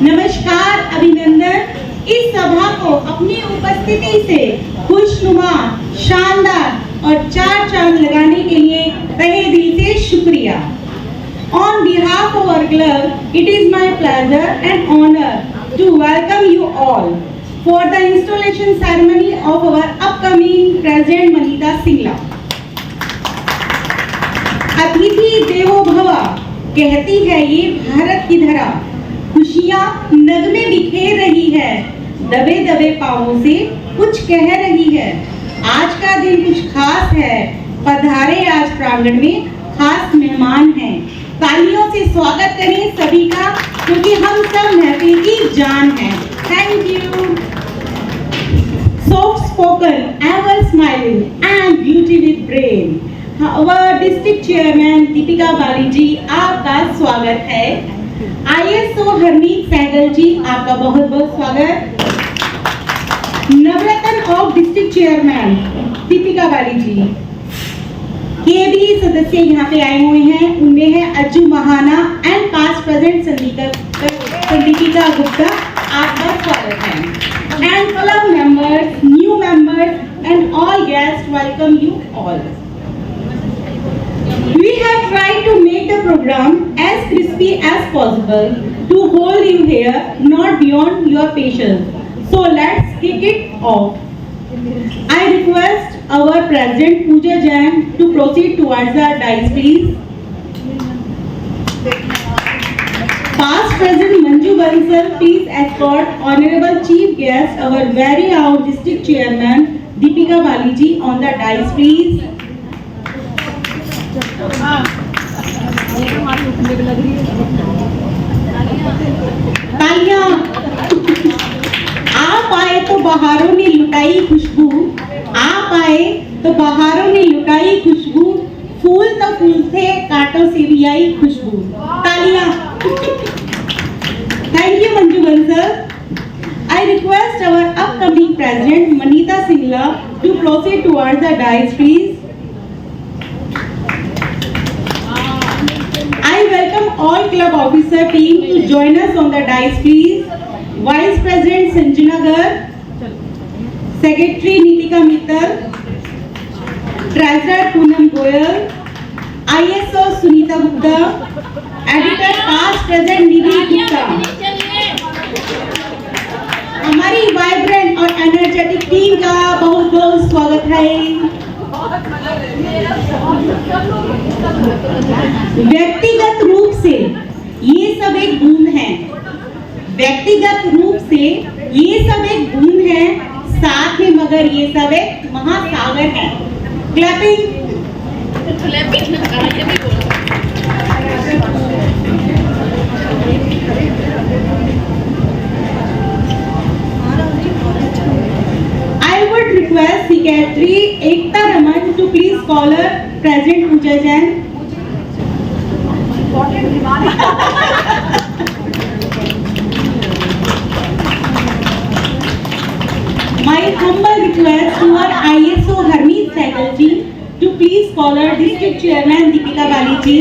नमस्कार, अभिनंदन। इस सभा को अपनी उपस्थिति से खुशनुमा, शानदार और चार चांद लगाने के लिए तहे दिल से शुक्रिया। On behalf of our club, it is my pleasure and honor to welcome you all for the installation ceremony of our upcoming President Manita Singla. अतिथि देवो भव कहती है ये भारत की धरा, खुशियाँ नगमे बिखेर रही है, दबे दबे पाँवों से कुछ कह रही है। आज का दिन कुछ खास है, पधारे आज प्रांगण में खास मेहमान हैं। तालियों से स्वागत करें सभी का, क्योंकि हम सब महफिल की जान हैं। Thank you. Soft spoken, ever smiling and beauty with brain, our district chairman Deepika Bali ji, आपका स्वागत है। ISO हरमीत सहगल जी, आपका बहुत बहुत स्वागत। नवरत्न of district chairman Deepika Bali जी के भी सदस्य यहाँ पे आए हुए हैं। उनमें है अज्जू महाना and past present Sandeepika Gupta, आपका स्वागत है। And club members, new members and all guest, welcome you all. We have tried to make the program as crispy as possible to hold you here, not beyond your patience. So let's kick it off. I request our President Pooja Jain to proceed towards the dais, please. Past President Manju Bansal, please escort Honorable Chief Guest, our very own District Chairman Deepika Bali ji on the dais, please. तालियां। आप आए तो बहारों ने लुटाई खुशबू, आप आए तो बहारों ने लुटाई खुशबू, फूल तो फूल थे, कांटों से भी आई खुशबू। तालियां। Thank you Manju Bansal. I request our upcoming President Manita Singla to proceed towards the dais, please. I welcome all club officer team to join us on the dais, please. Vice President Sanjana Garg, Secretary Nitika Mittal, Treasurer Poonam Goyal, ISO Sunita Gupta, Editor Past Present Nidhi Gupta। हमारी vibrant और energetic team का बहुत बहुत स्वागत है। व्यक्तिगत रूप से ये सब एक बूंद है, व्यक्तिगत रूप से ये सब एक बूंद है, साथ में मगर ये सब एक महासागर है। Clapping. I would request Secretary Ekta Raman to please call her President Pooja Jain. My humble request to our ISO Harmeet Sehgal ji to please call her District Chairman Deepika Bali ji.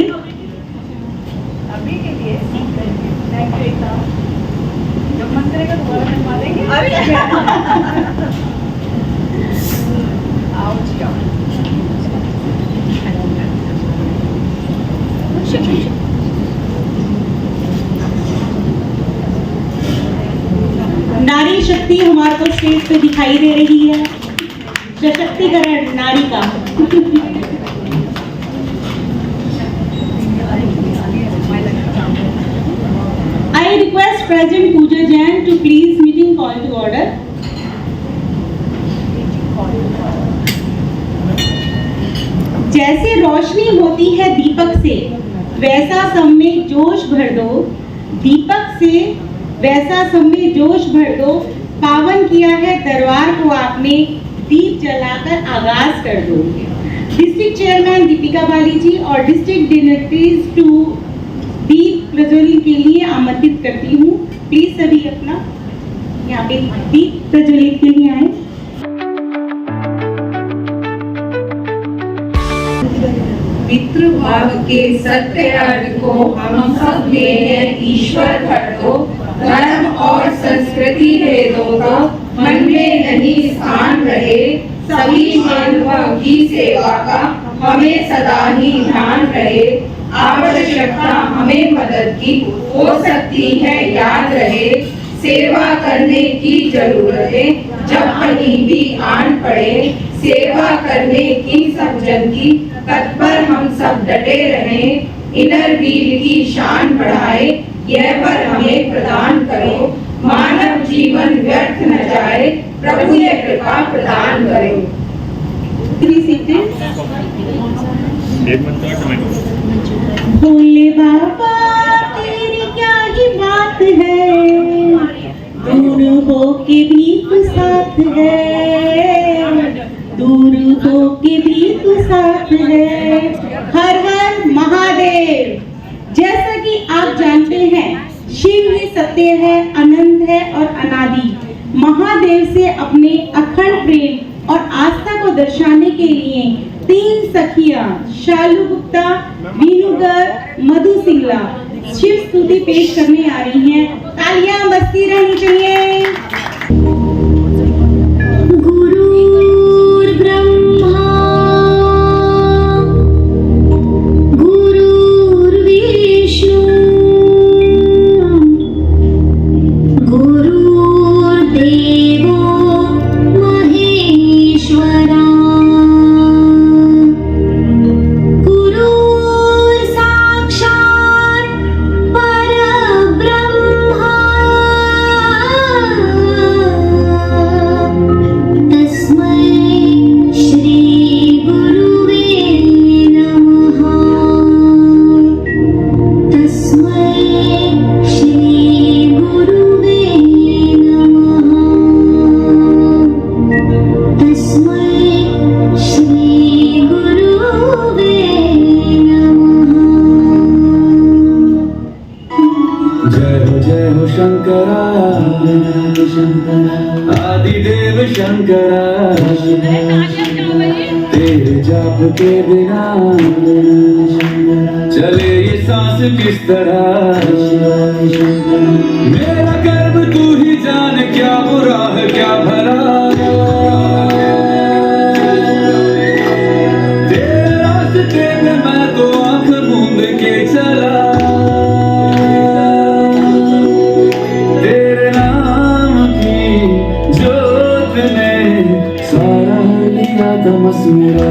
नारी शक्ति हमारे को stage पे दिखाई दे रही है, सशक्तिकरण नारी का। I I request President Pooja Jain to please meeting call to order. जैसे रोशनी होती है दीपक से, वैसा सब में जोश भर दो। दीपक से वैसा सब में जोश भर दो। पावन किया है दरबार को आपने, दीप जलाकर आगाज कर दो। डिस्ट्रिक्ट चेयरमैन दीपिका बाली जी और डिस्ट्रिक्ट डिनेक्टरीज टू दीप प्रज्वलन के लिए आमंत्रित करती हूँ। प्लीज सभी अपना यहाँ पे दीप प्रज्वलित के लिए आए। पितृभाव के सत्य अर्थ को हम सब में ईश्वर भर दो। धर्म और संस्कृति भेदों को मन में नहीं स्थान रहे। सभी मानवों की सेवा का हमें सदा ही ध्यान रहे। आवश्यकता हमें मदद की हो सकती है याद रहे। सेवा करने की जरूरत है जब कहीं भी आन पड़े। सेवा करने की सब जन की तत्पर हम सब डटे रहें। इनर व्हील की शान बढ़ाए, यह पर हमें प्रदान करो। मानव जीवन व्यर्थ न जाए, प्रभु ये कृपा प्रदान करो। भोले बाबा तेरी क्या ही बात है, दूर हो के भी तू साथ है, दूर हो के भी तू साथ है। हर हर महादेव। जैसा कि आप जानते हैं, शिव ही सत्य है, अनंत है और अनादि। महादेव से अपने अखंड प्रेम और आस्था को दर्शाने के लिए 3 सखियां शालू गुप्ता, वीनूगर, मधु सिंगला शिव स्तुति पेश करने आ रही हैं। तालियां बजती रहनी चाहिए। आदिदेव शंकरा, तेरे जाप के बिना चले ये सांस किस तरह। मेरा कर्म तू ही जान, क्या बुरा है क्या भला। तेरे रास्ते में मैं तो आंख मूंद के चला। तमस मेरा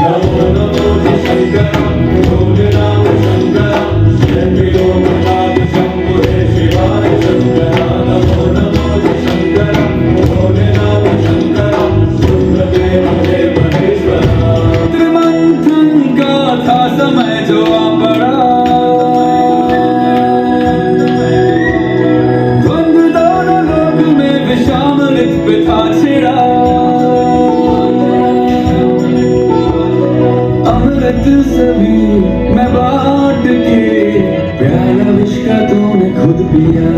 नमो नमो शंकरम, भोले राम शंकरम, शंकरो नाथ शंभो शिवाय शंकरा। नमो नमो शंकरम, भोले राम शंकरम, सुंदरदेव देव महेश्वरा। त्रिमंथन का था समय जो आ पड़ा, द्वंद्व दोनों लोक में विषामृत पे था छिड़ा। सभी मैं बांट के प्याला विष का तूने खुद पिया।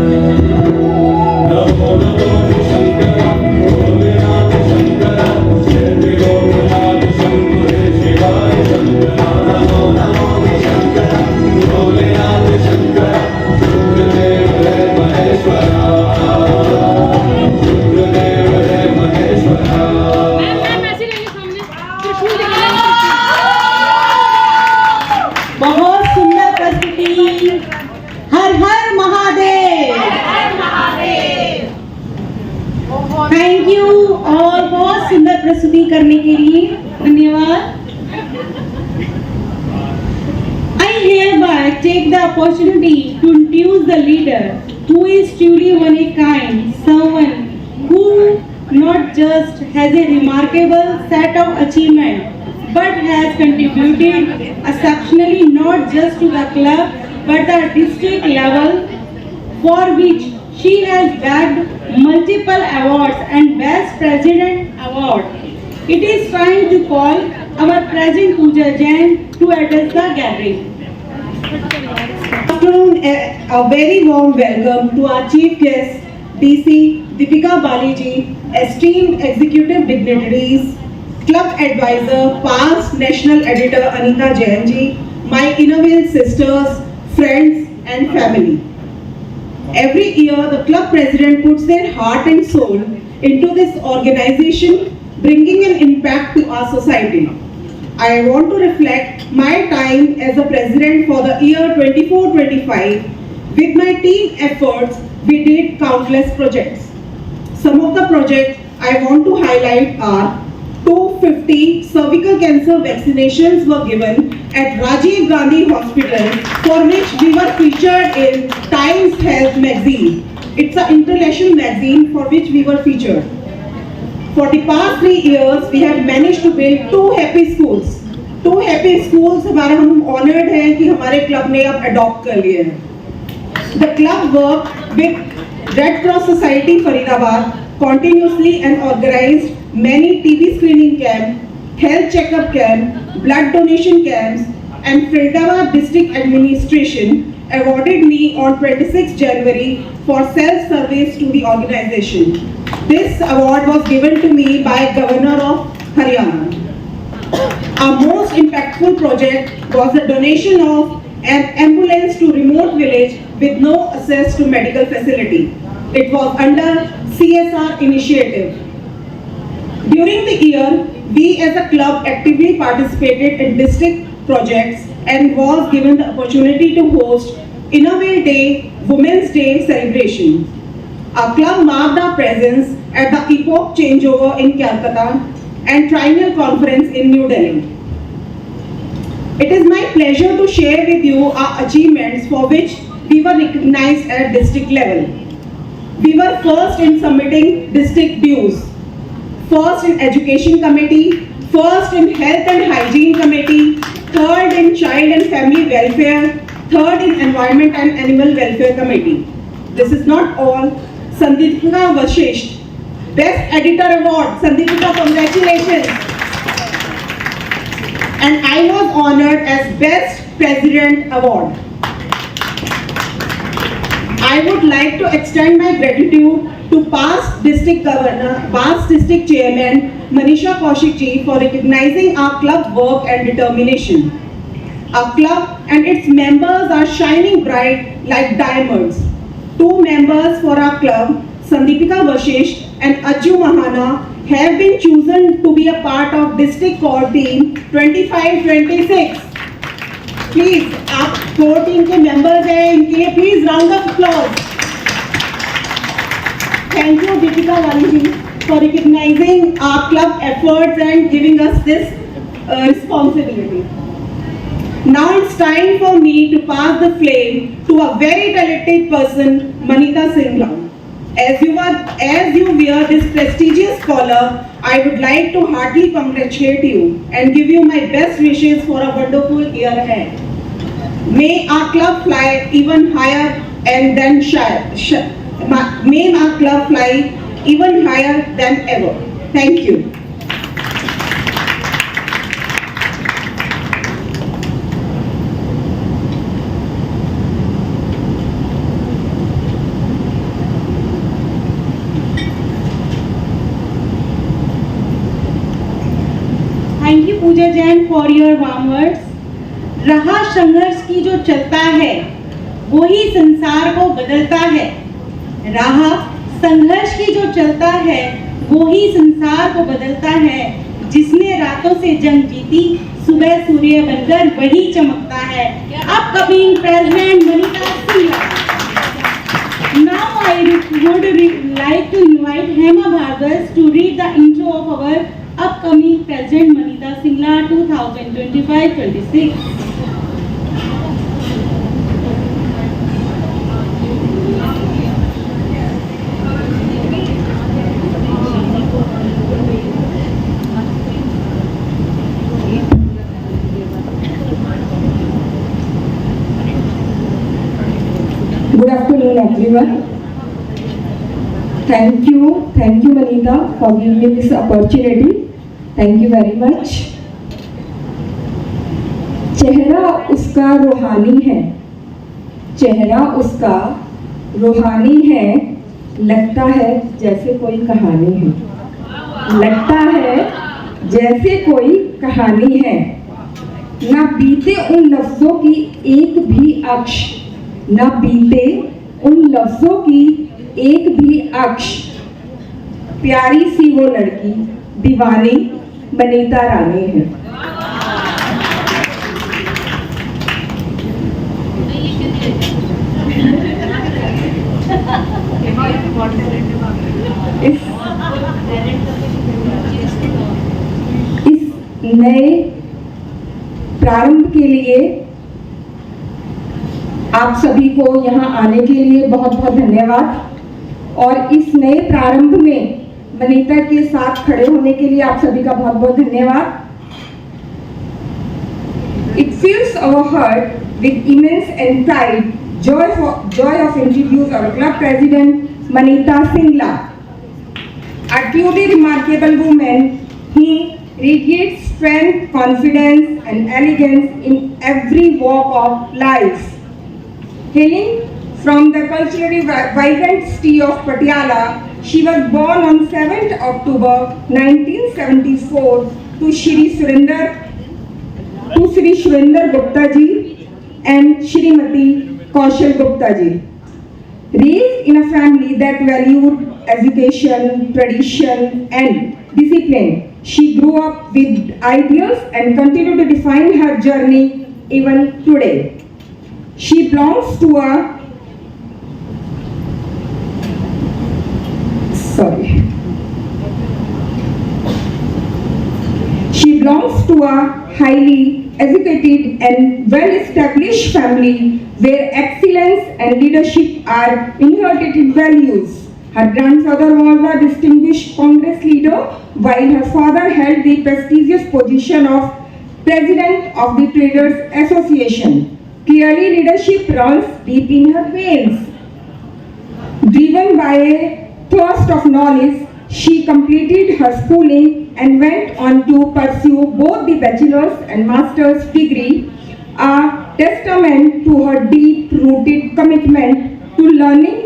नमो नमो शंकरम, भोले नाथ शंकरम, शंकरो नाथ शंभो शिवाय शंकरा। नमो नमो शंकरम, भोले नाथ शंकरम, शुक्रदेव है महेश्वरा, शुक्रदेव है महेश्वरा। बहुत सुंदर प्रस्तुति। हर हर महादेव। थैंक यू और बहुत सुंदर प्रस्तुति करने के लिए धन्यवाद। I hereby take the opportunity to introduce the leader who is truly one a kind, someone who not just has a remarkable set of achievements but has contributed exceptionally not just to the club but the district level, for which she has bagged multiple awards and Best President Award. It is time to call our President Pooja Jain to address the gathering. Afternoon, a very warm welcome to our chief guest, DC Deepika Baliji, esteemed executive dignitaries, club advisor, past national editor Anita Jain ji, my Innovale sisters, friends and family. Every year, the club president puts their heart and soul into this organization, bringing an impact to our society. I want to reflect my time as a president for the year 24-25. With my team efforts, we did countless projects. Some of the projects I want to highlight are 250 cervical cancer vaccinations were given at Rajiv Gandhi Hospital, for which we were featured in Times Health magazine. It's an international magazine for which we were featured. For the past 3 years, we have managed to build 2 happy schools. 2 happy schools हमारे हम honored हैं कि हमारे club ने अब adopt कर लिए हैं. The club worked with Red Cross Society Faridabad continuously and organized many TB screening camps, health checkup camps, blood donation camps, and Faridabad District Administration awarded me on 26 January for self-service to the organization. This award was given to me by Governor of Haryana. Our most impactful project was the donation of an ambulance to remote village with no access to medical facility. It was under CSR initiative. During the year, we as a club actively participated in district projects and was given the opportunity to host Innovale Day, Women's Day celebration. Our club marked our presence at the Epoch Changeover in Calcutta and Triennial Conference in New Delhi. It is my pleasure to share with you our achievements for which we were recognized at district level. We were first in submitting district dues, first in education committee, first in health and hygiene committee, third in child and family welfare, third in environment and animal welfare committee. This is not all. Sandeepika Vashisht, Best Editor Award. Sandeepika, congratulations. And I was honored as Best President Award. I would like to extend my gratitude to past district governor, past district chairman Manisha Kaushik ji for recognizing our club work and determination. Our club and its members are shining bright like diamonds. 2 members for our club, Sandeepika Vashisht and Ajju Mahana, have been chosen to be a part of district core team 25-26. Please, आप core team के members हैं, इनके लिए please round of applause. Thank you, Deepika Baliji, for recognizing our club efforts and giving us this responsibility. Now it's time for me to pass the flame to a very talented person, Manita Singla. As you wear this prestigious collar, I would like to heartily congratulate you and give you my best wishes for a wonderful year ahead. May our club fly even higher and then may our club fly even higher than ever. Thank you. Thank you Pooja Jain for your warm words. रहा संघर्ष की जो चलता है वो ही संसार को बदलता है. रहा संघर्ष की जो चलता है वो ही संसार को बदलता है. जिसने रातों से जंग जीती सुबह सूर्य बनकर वही चमकता है. Upcoming President Manita Singla. Now I would like to invite Hema Bhargava to read the intro of our upcoming President Manita Singla 2025-26. Thank you, Manita, for giving me this opportunity. Thank you very much. चेहरा उसका रूहानी है, चेहरा उसका रूहानी है, लगता है जैसे कोई कहानी है, लगता है जैसे कोई कहानी है। ना बीते उन लफ्जों की एक भी अक्ष, ना बीते उन लफ्जों की एक भी अक्ष। प्यारी सी वो लड़की दीवानी मनीता रानी है। इस नए प्रारंभ के लिए आप सभी को यहाँ आने के लिए बहुत बहुत धन्यवाद। और इस नए प्रारंभ में मनीता के साथ खड़े होने के लिए आप सभी का बहुत बहुत धन्यवाद। It fills our heart with immense and pride, joy of introduce our club president Manita Singla, a truly remarkable woman who radiates strength, confidence, and elegance in every walk of life. Hailing from the culturally vibrant city of Patiala, she was born on 7th October 1974 to Shri Surinder Gupta ji and Shrimati Kaushal Gupta ji. Raised in a family that valued education, tradition, and discipline, she grew up with ideals and continued to define her journey even today. She belongs to a highly educated and well-established family where excellence and leadership are inherited values. Her grandfather was a distinguished Congress leader, while her father held the prestigious position of President of the Traders Association. Clearly, leadership runs deep in her veins. Driven by a thirst of knowledge, she completed her schooling and went on to pursue both the bachelor's and master's degree, a testament to her deep-rooted commitment to learning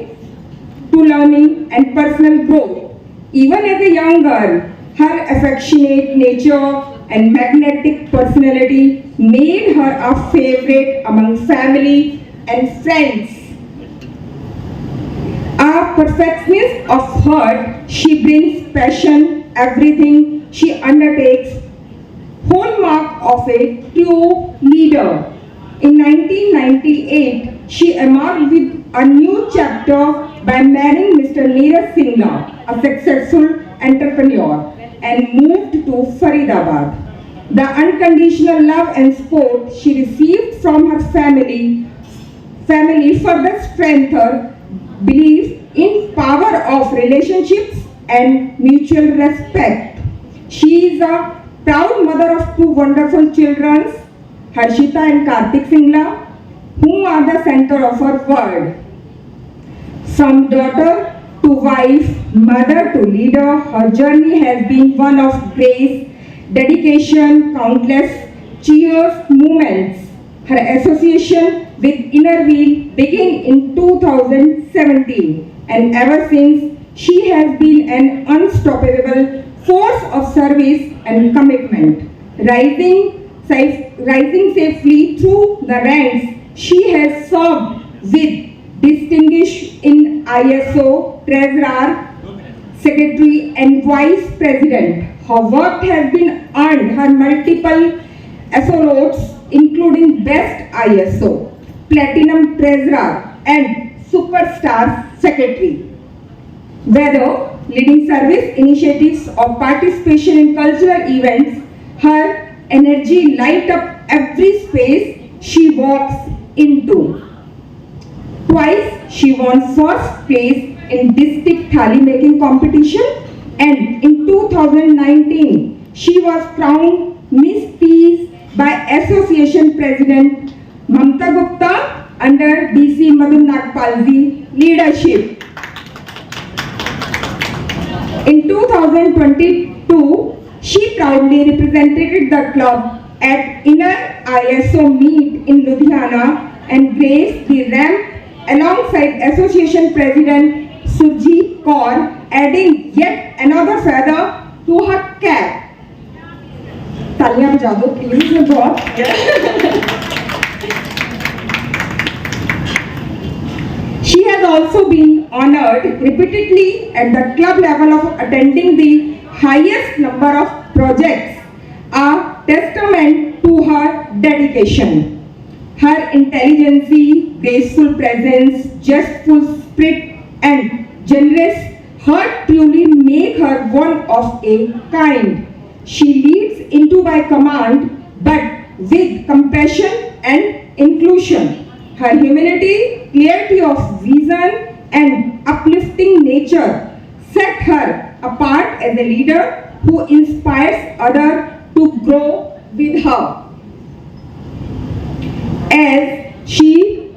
and personal growth. Even as a young girl, her affectionate nature and magnetic personality made her a favorite among family and friends. A perfectionist of heart, she brings passion everything she undertakes, hallmark of a true leader. In 1998, she emerged with a new chapter by marrying Mr. Neeraj Singla, a successful entrepreneur, and moved to Faridabad. The unconditional love and support she received from her family further strengthened her belief in power of relationships and mutual respect. She is a proud mother of two wonderful children, Harshita and Kartik Singla, who are the center of her world. From daughter to wife, mother to leader, her journey has been one of grace, dedication, countless cheers moments. Her association with Innerwheel began in 2017, and ever since she has been an unstoppable force of service and commitment. Rising safely through the ranks, she has served with distinction in ISO, Treasurer, Secretary and Vice President. Her work has been earned her multiple accolades, including Best ISO, Platinum Treasurer and Superstar Secretary. Whether leading service initiatives or participation in cultural events, her energy lights up every space she walks into. Twice she won first place in district thali making competition, and in 2019 she was crowned Miss Peace by Association President Mamta Gupta under DC Madhu Nagpalji leadership. In 2022, she proudly represented the club at Inner ISO meet in Ludhiana and graced the ramp alongside Association President Surjit Kaur, adding yet another feather to her cap. तालियां बजा दो please बहुत. She has also been honored repeatedly at the club level of attending the highest number of projects, a testament to her dedication. Her intelligence, graceful presence, jestful spirit and generous heart truly make her one of a kind. She leads into by command but with compassion and inclusion. Her humility, clarity of vision and uplifting nature set her apart as a leader who inspires others to grow with her. As she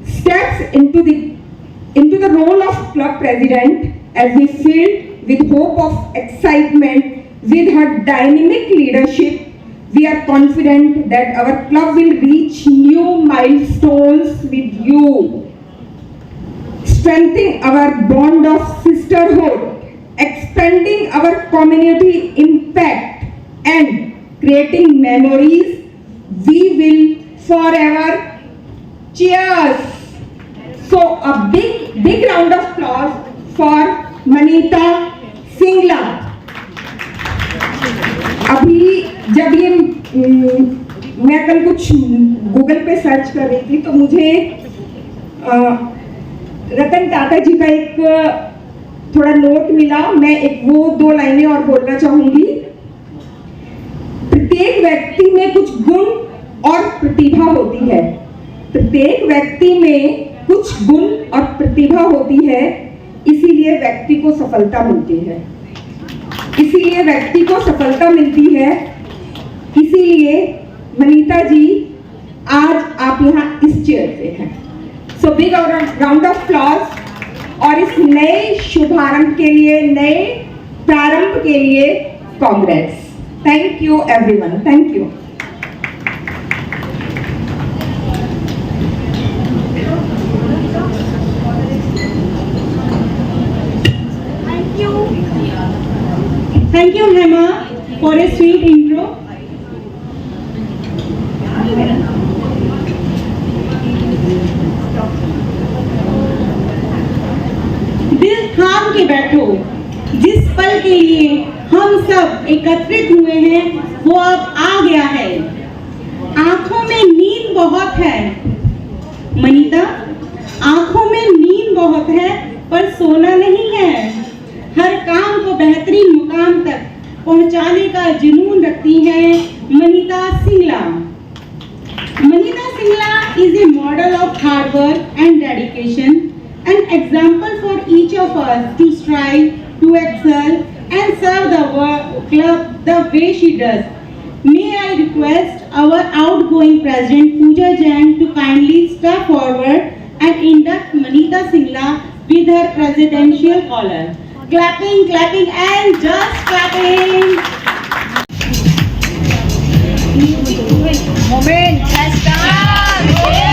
steps into the role of club president, as we filled with hope of excitement with her dynamic leadership, we are confident that our club will reach new milestones with you, strengthening our bond of sisterhood, expanding our community impact and creating memories we will forever cheers. So a big round of applause for Manita Singla. अभी जब ये मैं कल कुछ Google पे search कर रही थी तो मुझे रतन टाटा जी का एक थोड़ा नोट मिला. मैं एक वो 2 लाइनें और बोलना चाहूंगी. प्रत्येक व्यक्ति में कुछ गुण और प्रतिभा होती है. प्रत्येक व्यक्ति में कुछ गुण और प्रतिभा होती है, इसीलिए व्यक्ति को सफलता मिलती है. इसीलिए व्यक्ति को सफलता मिलती है. इसीलिए मनीता जी आज आप यहाँ इस चेयर पे हैं. So big round of applause. और इस नए शुभारंभ के लिए, नए प्रारंभ के लिए Congress. Thank you everyone. Thank you. Thank you, Hema, for a sweet intro. दिल थाम के बैठो. जिस पल के लिए हम सब एकत्रित हुए हैं वो अब आ गया है. आंखों में नींद बहुत है. मनीता, आंखों में नींद बहुत है पर सोना नहीं है. हर काम को बेहतरीन मुकाम तक पहुंचाने का जुनून रखती हैं Manita Singla. Manita Singla is a model of hard work and dedication, an example for each of us to strive, to excel and serve the club the way she does. May I request our outgoing President Pooja Jain to kindly step forward and induct Manita Singla with her presidential collar. Clapping, clapping and just clapping. Moment has started.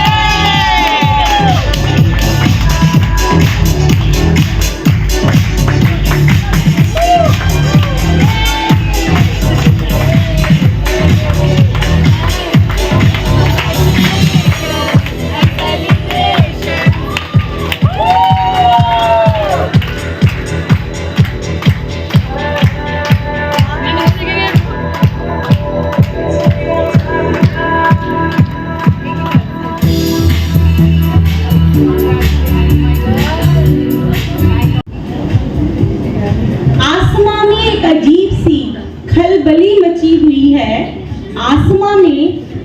खलबली मची हुई है. आसमां में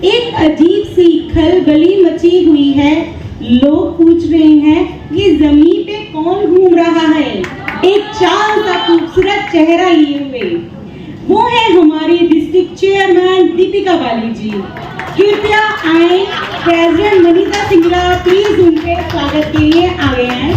एक अजीब सी खलबली मची हुई है. लोग पूछ रहे हैं ये जमीन पे कौन घूम रहा है एक चांद का खूबसूरत चेहरा लिए हुए. वो है हमारी डिस्ट्रिक्ट चेयरमैन दीपिका बाली जी. कृपया आए. प्रेसिडेंट मनीता सिंगला प्लीज उनके स्वागत के लिए आगे हैं.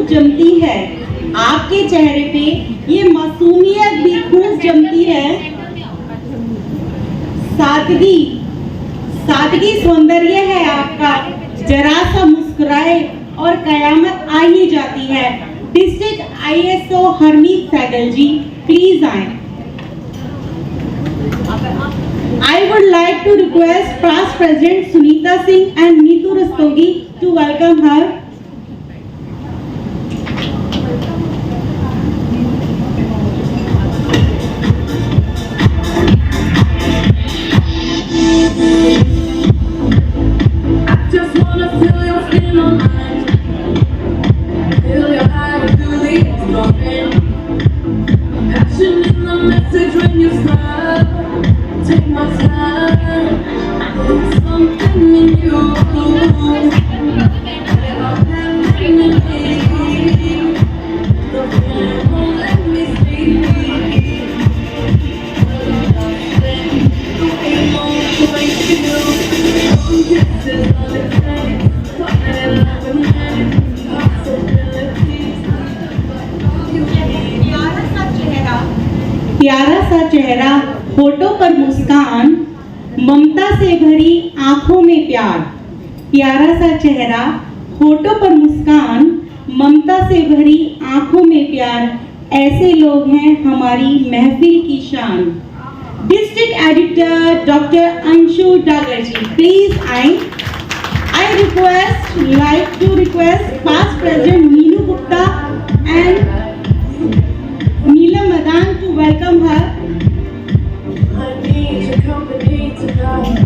खूब जमती है, आपके चेहरे पे ये मासूमियत भी खूब जमती है। सादगी सादगी सौंदर्य है आपका, जरा सा मुस्कुराए और कयामत आ ही जाती है। District ISO Harmeet Sehgal ji please आए। I would like to request past President Sunita Singh and Neetu Rastogi to welcome her. I just wanna feel your skin on mine. Feel your eyes, feel the explosion. Passion in the message when you smile. Take my time. There's something in you that I'm having in me. The feeling won't let me sleep. The way won't wake you. Kisses on the face, falling in love with me. Possibilities. प्यारा सा चेहरा, होठों पर मुस्कान, ममता से भरी आंखों में प्यार। प्यारा सा चेहरा, होठों पर मुस्कान, ममता से भरी आंखों में प्यार, ऐसे लोग हैं हमारी महफिल की शान। District editor doctor Anshu Dagar ji please आए। I like to request past President Meenu Gupta and Neelam Madan to welcome her. I need your company tonight.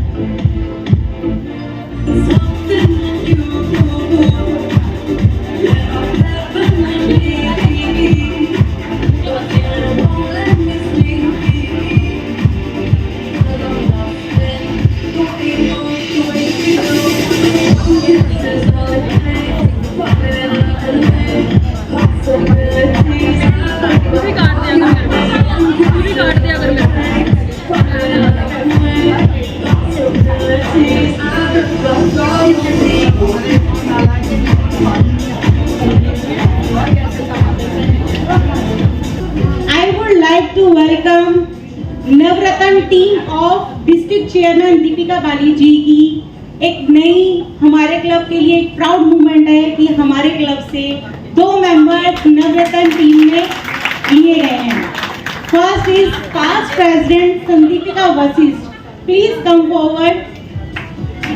There's something in you that I'll never need. Your feeling won't let me sleep. 'Cause I'm lost in the way you wake me up. Kisses all the time, falling in love with me. Possibilities. पूरी काट दिया अगर मेरे को, पूरी काट दिया अगर मेरे को। I would like to welcome Navratna team of district chairman Deepika Bali ji की एक नई हमारे क्लब के लिए एक प्राउड मूवमेंट है कि हमारे क्लब से 2 मेंबर नवरत्न टीम में लिए गए हैं। First is past president Sandeepika Vashisht, please come forward.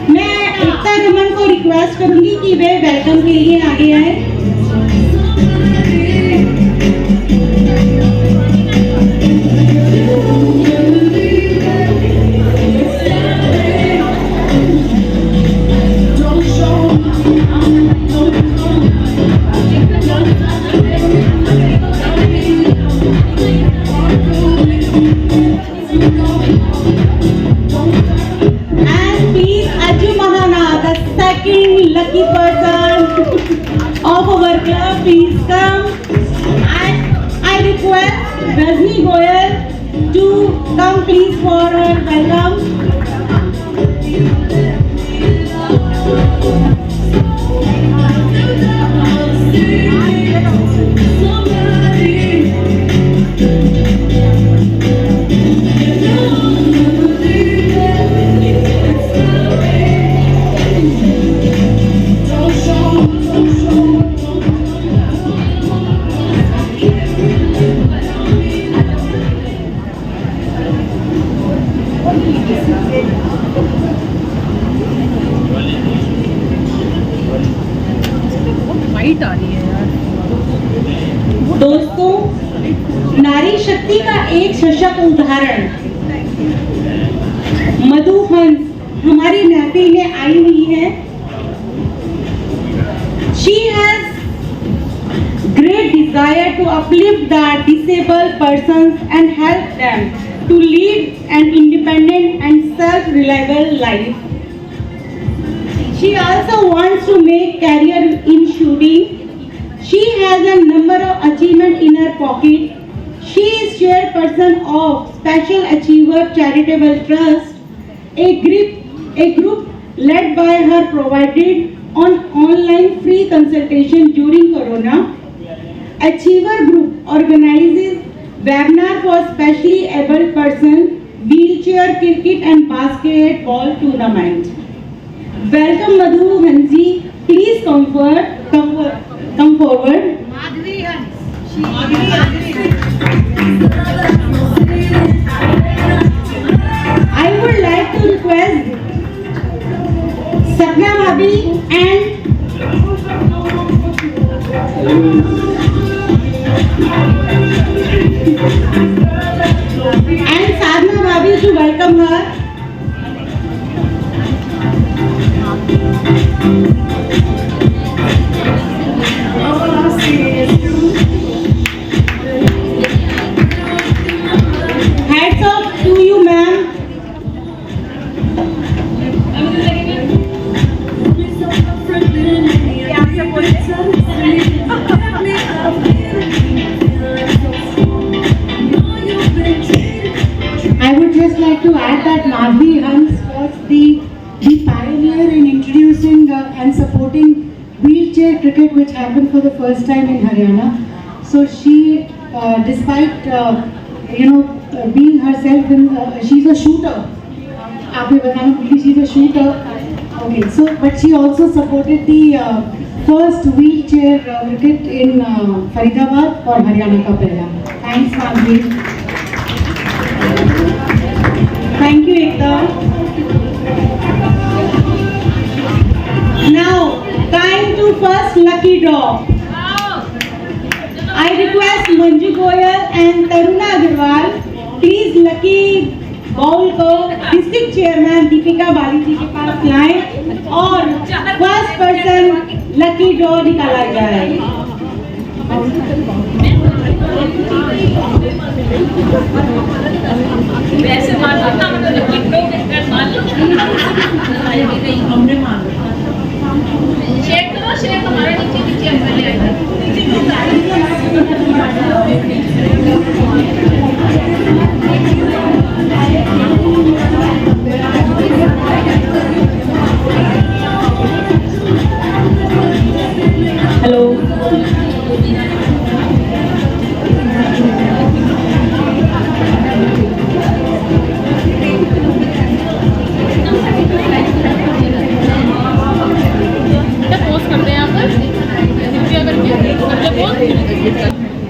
मैं एकता रमन को रिक्वेस्ट करूंगी कि वे वेलकम के लिए आगे आए। And please Aju Mahana, the second lucky person of our club, please come. And I request Rajni Goyal to come please for her welcome. वाइट आ रही है यार। दोस्तों, नारी शक्ति का एक सशक्त उदाहरण मधु हंस हमारी महफिल में आई हुई है। She has great desire to uplift the disabled persons and help them to lead an independent and self-reliable life. She also wants to make career in shooting. She has a number of achievements in her pocket. She is chairperson of Special Achiever Charitable Trust, a group led by her provided on online free consultation during Corona. Achiever Group organizes webinar for specially abled person, wheelchair cricket and basketball tournament. Welcome Madhu Hansi. Please come forward. I would like to request Sapna Bhabhi and Sadhna Bhabhi to welcome her. Hats off to you, ma'am. I would just like to add that Madhvi Hans was the pioneer in introducing and supporting wheelchair cricket, which happened for the first time in Haryana. So she, despite being herself she's a shooter. आपने बताना please, she's a shooter. Okay, so but she also supported the first wheelchair cricket in Faridabad और हरियाणा का पहला. Thanks, Madhvi. Thank you, Ekta. Now, time to first lucky draw. I request Manju Goyal and Taruna Agarwal, please lucky ball को district chairman Deepika Bali जी के पास लाएं और first person lucky draw निकाला जाए. वैसे मान लो ना मतलब लकी ड्रॉ कर मान लो हमने मान लो शेयर हमारे नीचे पहले आएगा. हेलो.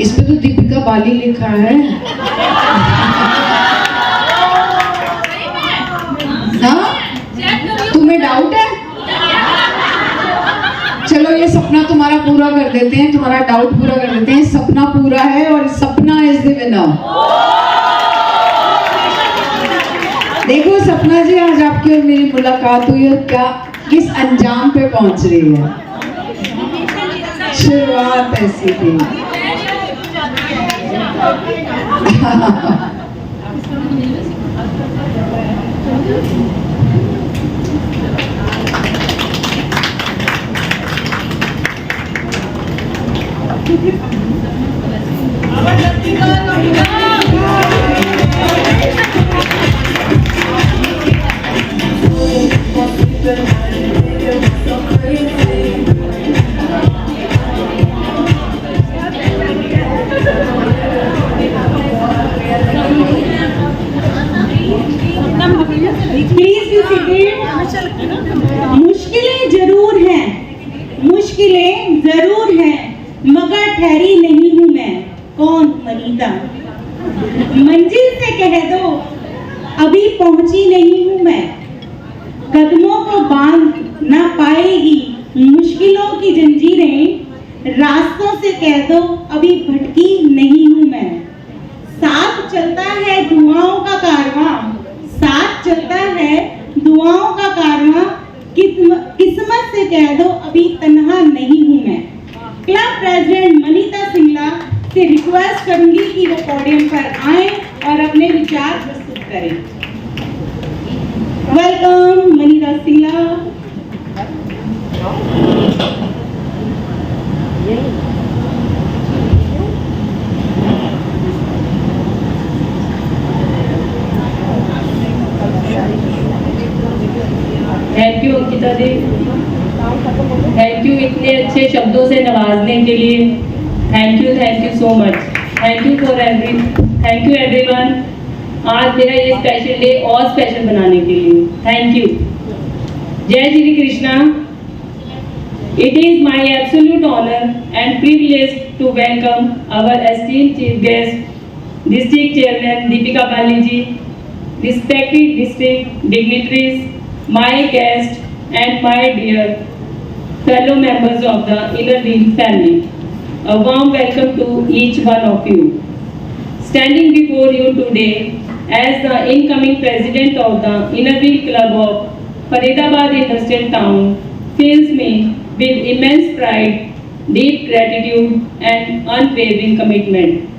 इस पे तो दीपिका बाली लिखा है. हाँ, तुम्हें डाउट है? चलो ये सपना तुम्हारा पूरा कर देते हैं, तुम्हारा डाउट पूरा कर देते हैं. सपना पूरा है और सपना इज द विनर. देखो सपना जी, आज आपकी और मेरी मुलाकात हुई और क्या किस अंजाम पे पहुंच रही है. शुरुआत ऐसी थी. मुश्किलें जरूर हैं मगर ठहरी नहीं हूँ मैं. कौन? मनीता. मंजिल से कह दो अभी पहुंची नहीं हूँ मैं. कदमों को बांध ना पाएगी मुश्किलों की जंजीरें. रास्तों से कह दो अभी भटकी नहीं हूँ मैं. साथ चलता है दुआओं का कारवां. साथ चलता है दुआओं का कारवां. किस्मत से कह दो अभी तन्हा नहीं हूँ मैं. क्लब प्रेसिडेंट मनीता सिंगला से रिक्वेस्ट करूंगी कि वो पोडियम पर आएं और अपने विचार प्रस्तुत करें. Welcome Manita Singla. Thank you Ankita ji. इतने अच्छे शब्दों से नवाजने के लिए thank you so much. Thank you everyone. आज मेरा ये स्पेशल डे और स्पेशल बनाने के लिए थैंक यू। जय Shri Krishna. It is my absolute honor and privilege to welcome our esteemed chief guest, District Chairman Deepika Bali ji, respected district dignitaries, my guests, and my dear fellow members of the Inner Wheel family. A warm welcome to each one of you. Standing before you today as the incoming president of the Inner Wheel Club of Faridabad Industrial Town fills me with immense pride, deep gratitude, and unwavering commitment.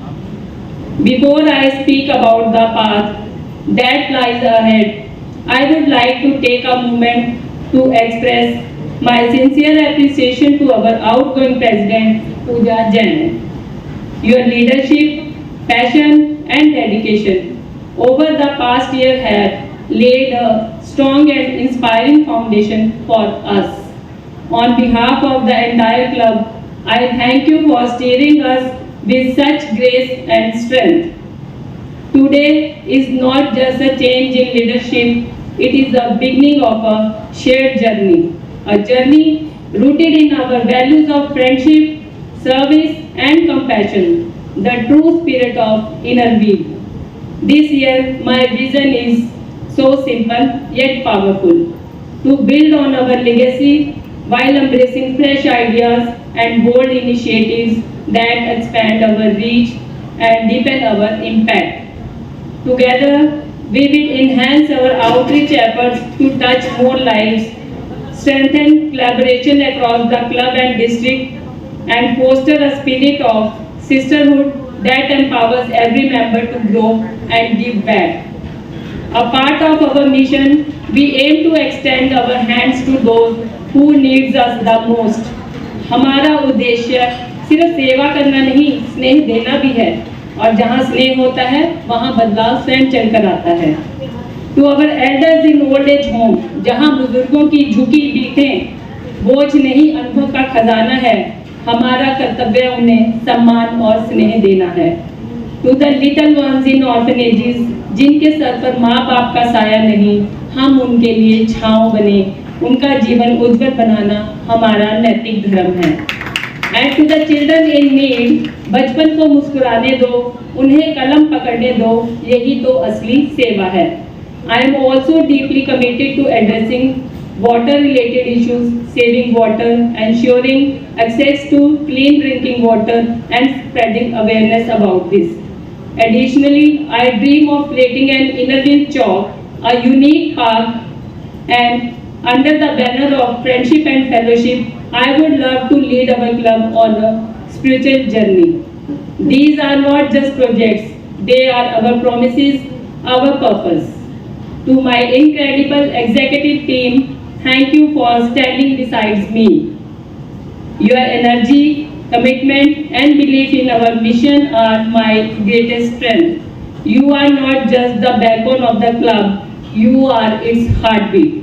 Before I speak about the path that lies ahead, I would like to take a moment to express my sincere appreciation to our outgoing President, Pooja Jain. Your leadership, passion, and dedication over the past year have laid a strong and inspiring foundation for us. On behalf of the entire club, I thank you for steering us with such grace and strength. Today is not just a change in leadership, it is the beginning of a shared journey. A journey rooted in our values of friendship, service and compassion, the true spirit of Inner Wheel. This year, my vision is so simple yet powerful. To build on our legacy while embracing fresh ideas and bold initiatives that expand our reach and deepen our impact. Together, we will enhance our outreach efforts to touch more lives, strengthen collaboration across the club and district, and foster a spirit of sisterhood that empowers every member to grow and give back. A part of our mission, we aim to extend our hands to those who needs us the most. हमारा उद्देश्य सिर्फ सेवा करना नहीं, स्नेह देना भी है, और जहाँ स्नेह होता है वहाँ बदलाव स्वयं चलकर आता है। To our elders in old age home, जहाँ बुजुर्गों की झुकी पीठें बोझ नहीं अनुभव का खजाना है, हमारा कर्तव्य उन्हें सम्मान और स्नेह देना है। To the little ones in orphanages, जिनके सर पर माँ बाप का साया नहीं, हम उनके लिए छांव बने, उनका जीवन उज्जवल बनाना हमारा नैतिक धर्म है। And to the children in need, बचपन को मुस्कुराने दो, उन्हें कलम पकड़ने दो, यही तो असली सेवा है। I am also deeply committed to addressing water-related issues, saving water, ensuring access to clean drinking water, and spreading awareness about this. Additionally, I dream of creating an Inner Wheel Chowk, a unique park, and under the banner of friendship and fellowship, I would love to lead our club on a spiritual journey. These are not just projects, they are our promises, our purpose. To my incredible executive team, thank you for standing beside me. Your energy, commitment and belief in our mission are my greatest strength. You are not just the backbone of the club, you are its heartbeat.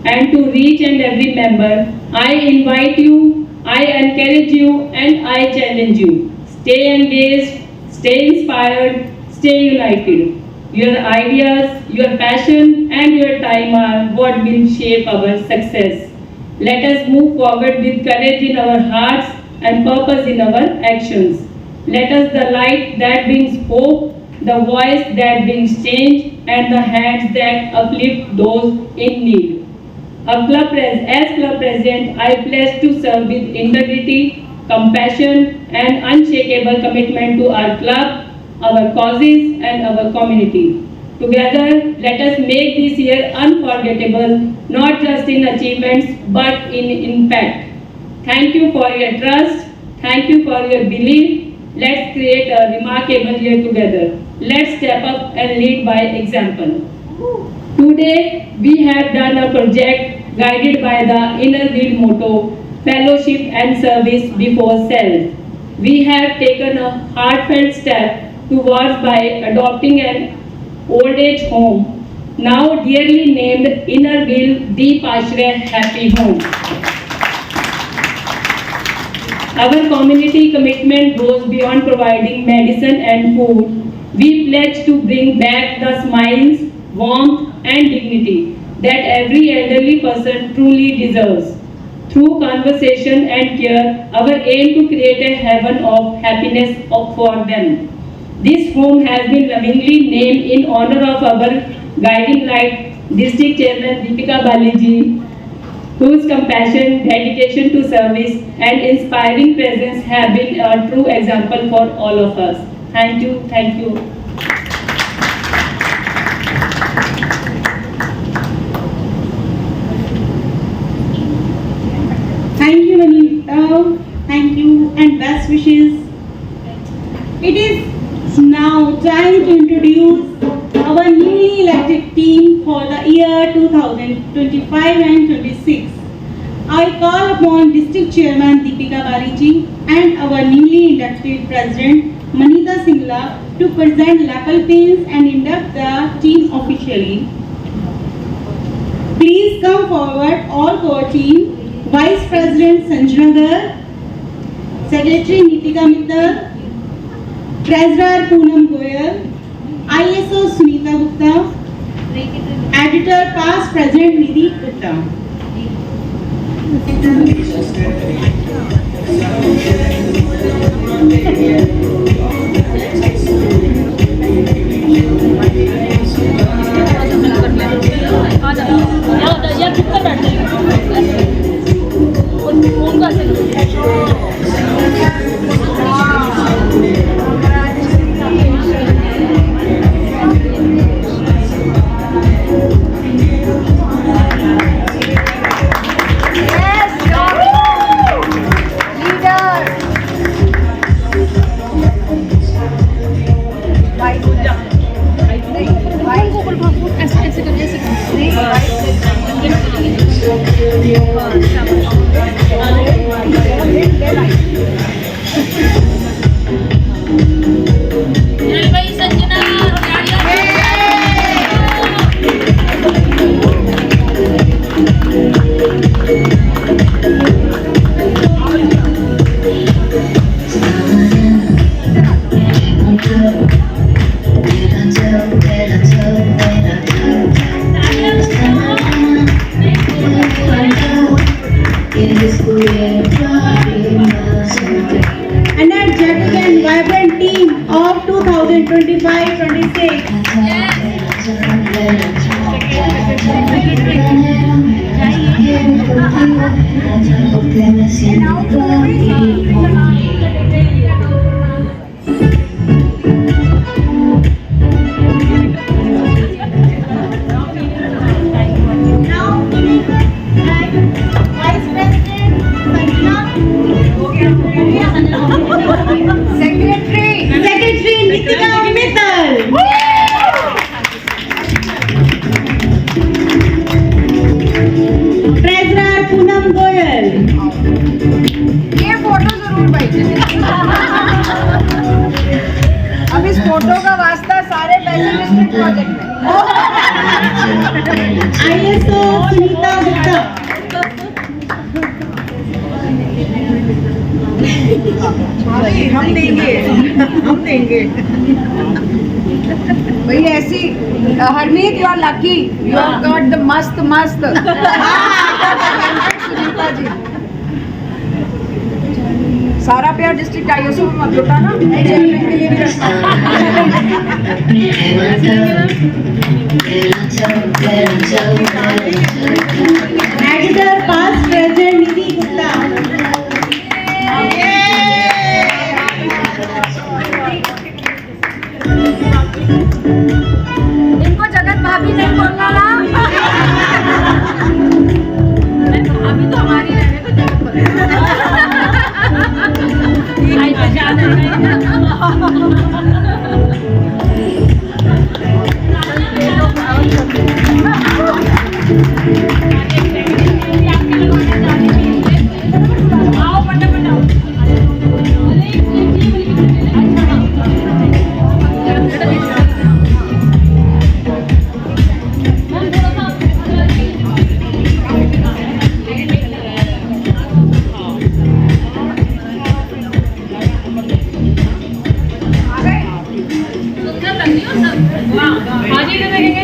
And to each and every member, I invite you, I encourage you, and I challenge you. Stay engaged, stay inspired, stay united. Your ideas, your passion, and your time are what will shape our success. Let us move forward with courage in our hearts and purpose in our actions. Let us the light that brings hope, the voice that brings change, and the hands that uplift those in need. As club president, I pledge to serve with integrity, compassion, and unshakable commitment to our club, our causes, and our community. Together, let us make this year unforgettable, not just in achievements, but in impact. Thank you for your trust. Thank you for your belief. Let's create a remarkable year together. Let's step up and lead by example. Today, we have done a project guided by the Inner Wheel motto, fellowship and service before self. We have taken a heartfelt step towards by adopting an old age home, now dearly named Inner Wheel Deep Ashray Happy Home. Our community commitment goes beyond providing medicine and food. We pledge to bring back the smiles, warmth, and dignity that every elderly person truly deserves. Through conversation and care, our aim to create a heaven of happiness for them. This home has been lovingly named in honor of our guiding light, District Chairman Deepika Baliji, whose compassion, dedication to service, and inspiring presence have been a true example for all of us. Thank you, thank you. Thank you, Anita. Thank you and best wishes. It is now time to introduce our newly elected team for the year 2025 and 26. I call upon District Chairman Deepika Baliji and our newly inducted President Manita Singla to present lapel pins and induct the team officially. Please come forward, all core team. Vice President Sanjana Garg, Secretary Nitika Mittal, Treasurer Poonam Goyal, ISO Sunita Gupta, Editor Past President Nidhi Gupta. Energetic and vibrant team of 2025-26. Now, Vice President Secretary Nitika Mittal. Treasurer Poonam Goyal. ये photo जरूर भाई। अब इस photo का वास्ता सारे पैसे district project में। ISO Sunita Gupta. हम देंगे भाई ऐसी Harmeet you are lucky you have got the मस्त सुनीता जी सारा प्यार डिस्ट्रिक्ट आईएसओ में मत लुटाना चेयरमैन के लिए भी रखना Editor Past President Nidhi Gupta. इनको जगत भाभी नहीं बोलना ना अभी तो हमारी रहने तो जगत आज ही देखेंगे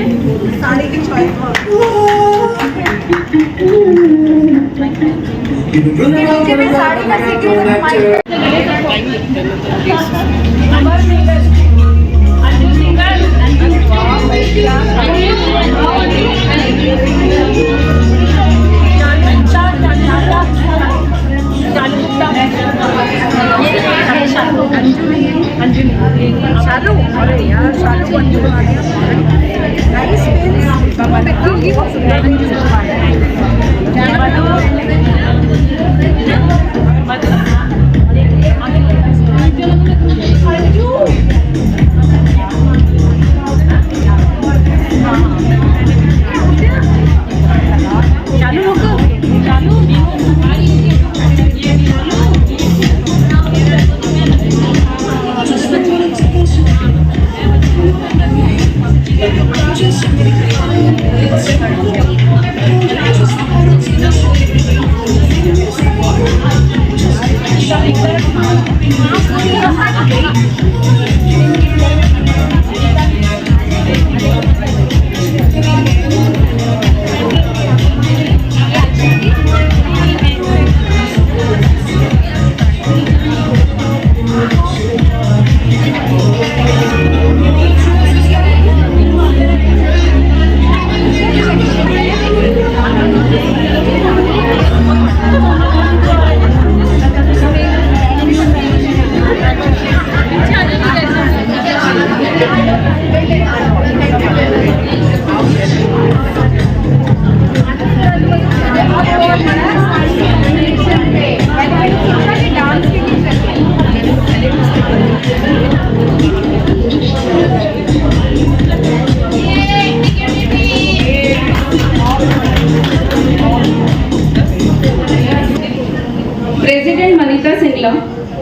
शालू, अरे यार शालू अंजू आ गया। नाइस पेन, एक्चुअली बहुत सुंदर President Manita Singla,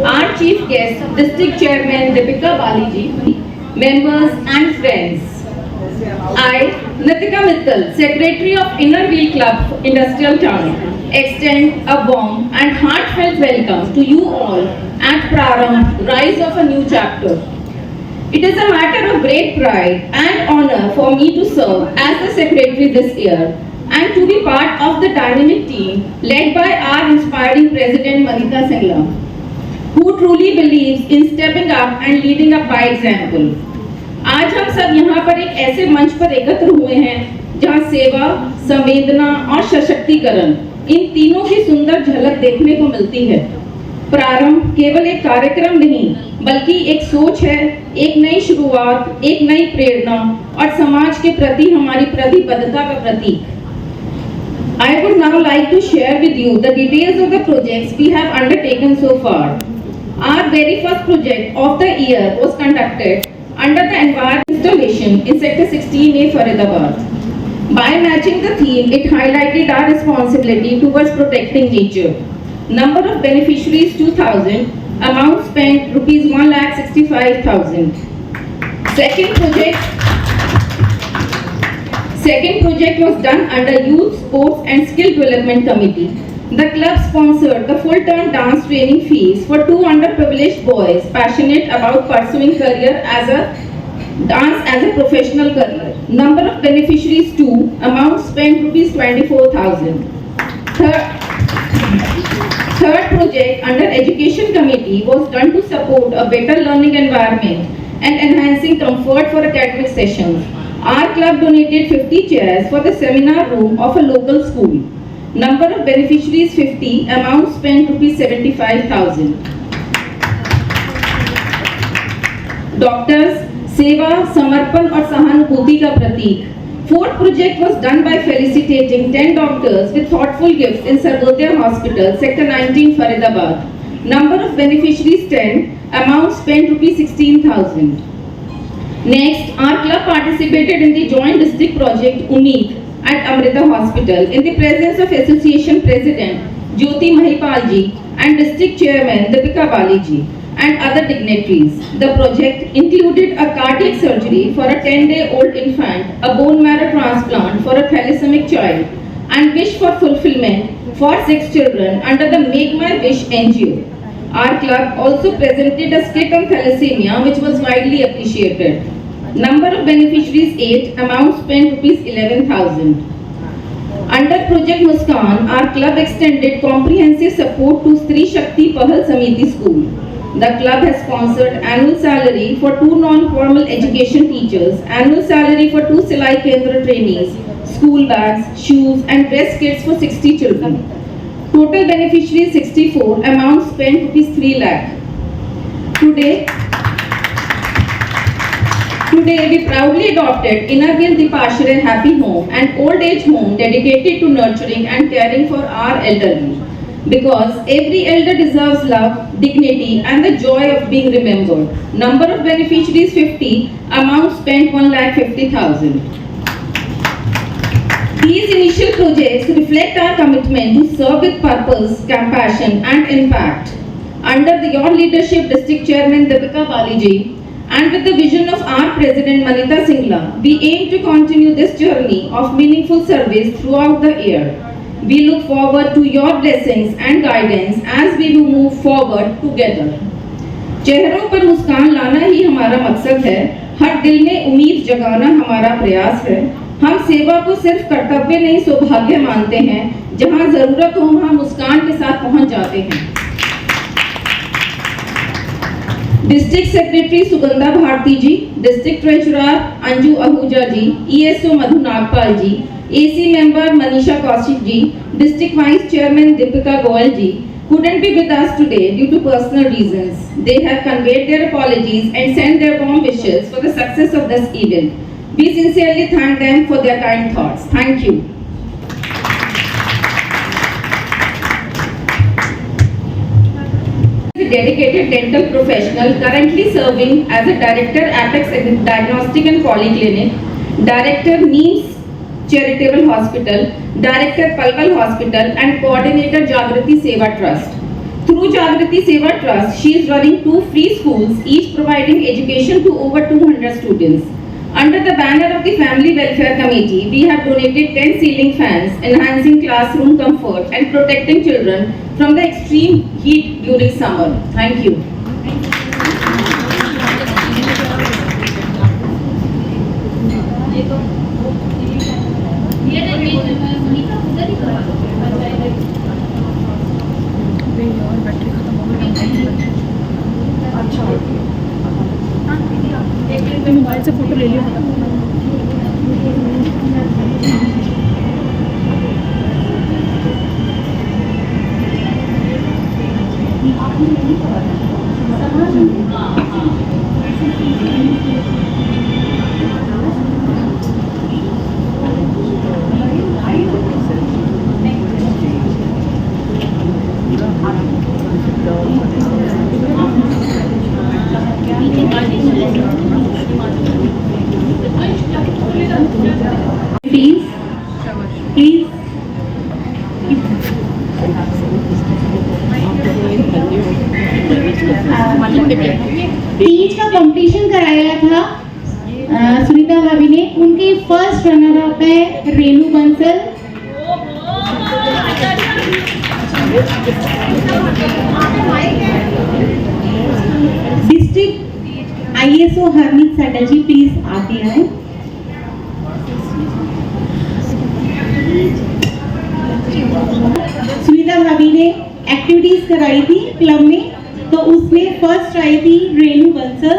our chief guest, District Chairman Deepika Baliji, members and friends. I, Nitika Mittal, Secretary of Inner Wheel Club, Industrial Town, extend a warm and heartfelt welcome to you all at Prarambh, Rise of a New Chapter. It is a matter of great pride and honor for me to serve as the Secretary this year and to be part of the dynamic team led by our inspiring President Manita Singla, who truly believes in stepping up and leading up by example. आज हम सब यहाँ पर एक ऐसे मंच पर एकत्र हुए हैं जहाँ सेवा, संवेदना और सशक्तिकरण इन तीनों की सुंदर झलक देखने को मिलती है। प्रारंभ केवल एक कार्यक्रम नहीं बल्कि एक सोच है, एक नई शुरुआत, एक नई प्रेरणा और समाज के प्रति हमारी प्रतिबद्धता का प्रतीक। I would now like to share with you the details of the projects we have undertaken so far. Our very first project of the year was conducted under the environment installation in Sector 16A, Faridabad. By matching the theme, it highlighted our responsibility towards protecting nature. Number of beneficiaries 2,000, amount spent rupees 1,65,000. Second project was done under Youth, Sports and Skill Development Committee. The club sponsored the full-term dance training fees for 2 underprivileged boys passionate about pursuing career as a dance as a professional career. Number of beneficiaries 2, amount spent rupees 24,000. Third project under Education Committee was done to support a better learning environment and enhancing comfort for academic sessions. Our club donated 50 chairs for the seminar room of a local school. Number of beneficiaries 50, amount spent rupees 75,000. Doctors, सेवा, समर्पण और सहानुभूति का प्रतीक. Fourth project was done by felicitating 10 doctors with thoughtful gifts in Sarvodaya Hospital, Sector 19, Faridabad. Number of beneficiaries 10, amount spent rupees 16,000. Next, our club participated in the joint district project Umeed at Amrita Hospital in the presence of Association President Jyoti Mahipal ji and District Chairman Deepika Baliji and other dignitaries. The project included a cardiac surgery for a 10-day-old infant, a bone marrow transplant for a thalassaemic child, and wish for fulfillment for 6 children under the Make My Wish NGO. Our club also presented a skit on thalassemia which was widely appreciated. Number of beneficiaries 8, amount spent rupees 11,000. Under Project Muskaan, our club extended comprehensive support to Stree Shakti Pahal Samiti School. The club has sponsored annual salary for 2 non-formal education teachers, annual salary for 2 Silai Kendra trainees, school bags, shoes and dress kits for 60 children. Total beneficiaries 64, amount spent rupees 3 lakh. Today we proudly adopted Innergil Dipashre Happy Home, an old age home dedicated to nurturing and caring for our elderly. Because every elder deserves love, dignity and the joy of being remembered. Number of beneficiaries 50, amount spent 1,50,000. These initial projects reflect our commitment to serve with purpose, compassion and impact. Under your leadership, District Chairman Deepika Baliji, and with the vision of our President Manita Singla, we aim to continue this journey of meaningful service throughout the year. We look forward to your blessings and guidance as we move forward together. चेहरों पर मुस्कान लाना ही हमारा मकसद है, हर दिल में उम्मीद जगाना हमारा प्रयास है। हम सेवा को सिर्फ कर्तव्य नहीं सौभाग्य मानते हैं, जहां जरूरत हो वहां मुस्कान के साथ पहुंच जाते हैं। District secretary Sugandha Bharti ji, district treasurer Anju Ahuja ji, ESO Madhu Nagpal ji, AC member Manisha Kaushik ji, District Vice Chairman Deepika Goyal ji couldn't be with us today due to personal reasons. They have conveyed their apologies and sent their warm wishes for the success of this event. We sincerely thank them for their kind thoughts. Thank you. A dedicated dental professional currently serving as a director Apex Diagnostic and Polyclinic, Director NEEMS Charitable Hospital, Director Palwal Hospital and Coordinator Jagrati Seva Trust. Through Jagrati Seva Trust, she is running 2 free schools, each providing education to over 200 students. Under the banner of the Family Welfare Committee, we have donated 10 ceiling fans, enhancing classroom comfort and protecting children from the extreme heat during summer. Thank you. Mobile से photo ले लियो। तीज का competition कराया था सुनीता भाभी ने, उनकी first runner up है Renu Bansal. District ISO Harmeet Sehgal ji please आते हैं। सुनीता भाभी ने एक्टिविटीज कराई थी क्लब में, तो उसमें फर्स्ट आई थी रेनू बंसल।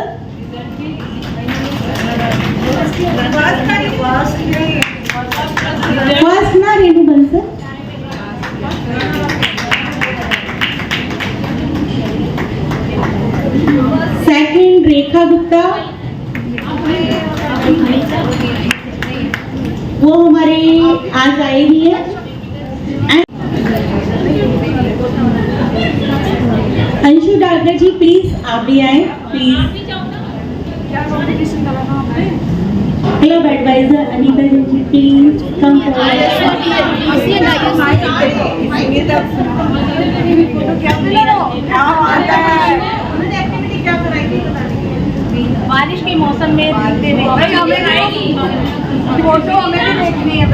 फर्स्ट ना रेनू बंसल। सेकंड रेखा गुप्ता, वो हमारे आज आए भी है। अंशु डागर जी प्लीज आप भी आए please. Club adviser Anita ji please come बारिश के मौसम में फोटो हमें भी देखनी है।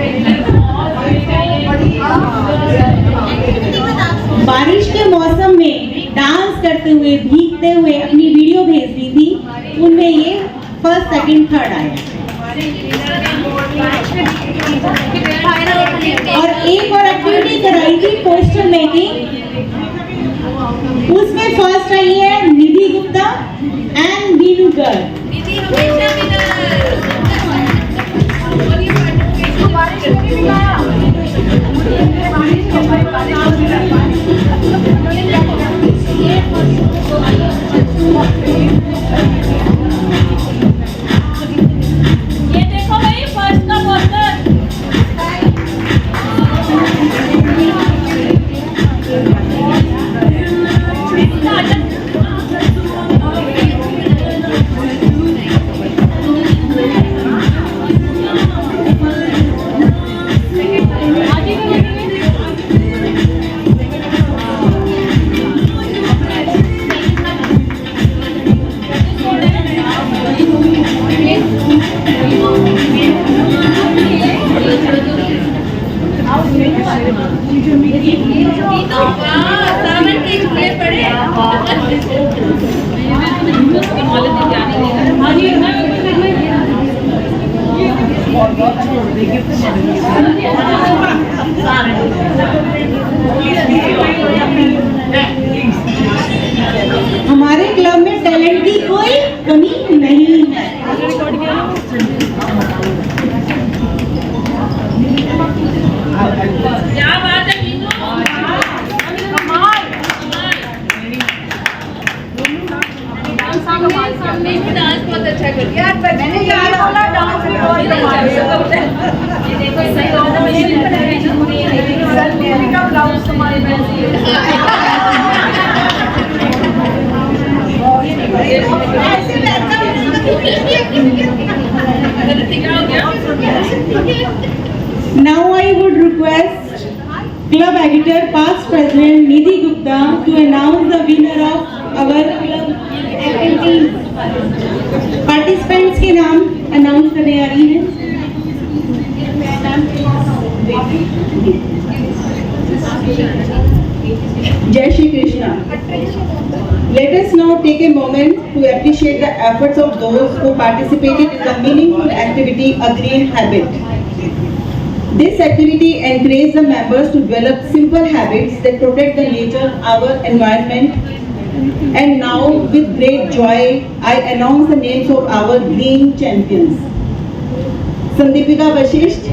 बारिश के मौसम में डांस करते हुए भीगते हुए अपनी वीडियो भेज दी थी, उनमें ये फर्स्ट सेकंड थर्ड आया। और एक और एक्टिविटी कराई थी पोस्टर मेकिंग, उसमें फर्स्ट आई है निधि गुप्ता एंड वीनू गर्ग। ये देखो भाई फर्स्ट का पोस्टर। हमारे क्लब में टैलेंट की कोई कमी नहीं है। क्या बात है मीनू, सामने डांस बहुत अच्छा कर दिया। मैंने यार बोला डांस में बहुत कमाल है। ये देखो सही कॉम्बिनेशन है। मेरी का ब्लाउज तुम्हारे Now I would request club editor past president Nidhi Gupta to announce the winner of our club activities. Participants के नाम अनाउंस करने आ रही हैं। Jai Shri Krishna. Let us now take a moment to appreciate the efforts of those who participated in the meaningful activity A Green Habit. This activity encourages the members to develop simple habits that protect the nature, our environment. And now, with great joy, I announce the names of our green champions. Sandeepika Vashisht,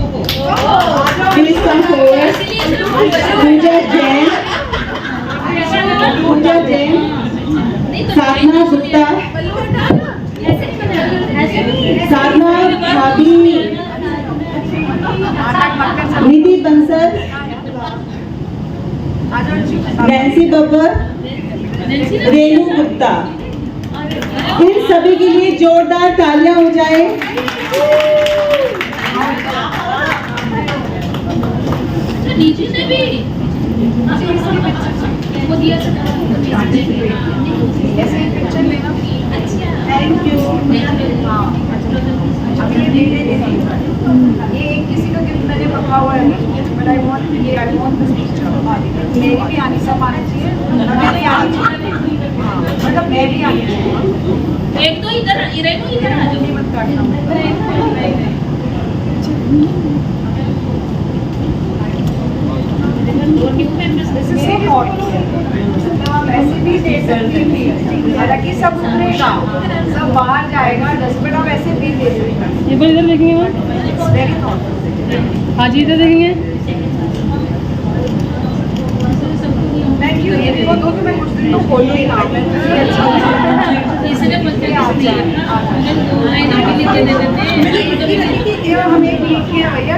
please come forward. Pooja Jain, साधना गुप्ता, साधना भाभी, निधि Bansal, Nancy Babbar, Renu Gupta. इन सभी के लिए जोरदार तालियां हो जाए। नीचे से भी वो दिया थैंक यू। ये किसी का गिफ्ट मैंने रखा हुआ है, but I want this picture. मेरी भी आनी सब आनी चाहिए, मेरी आनी चाहिए, मतलब मैं भी आनी चाहिए। एक तो इधर आ जाओ। मत काटना। This is so hot. आप ऐसे भी दे सकती हैं, हालांकि सब उतरेगा, सब बाहर जाएगा, डस्टबिन आप ऐसे भी दे सकते हैं। एक बार इधर देखेंगे मैम। Very thoughtful. हाँ जी इधर देखेंगे। Thank you. ये भी बहुत हो कि मैं कुछ दिन तो खोल ही ना। इसलिए बच्चे हम एक लिख के भैया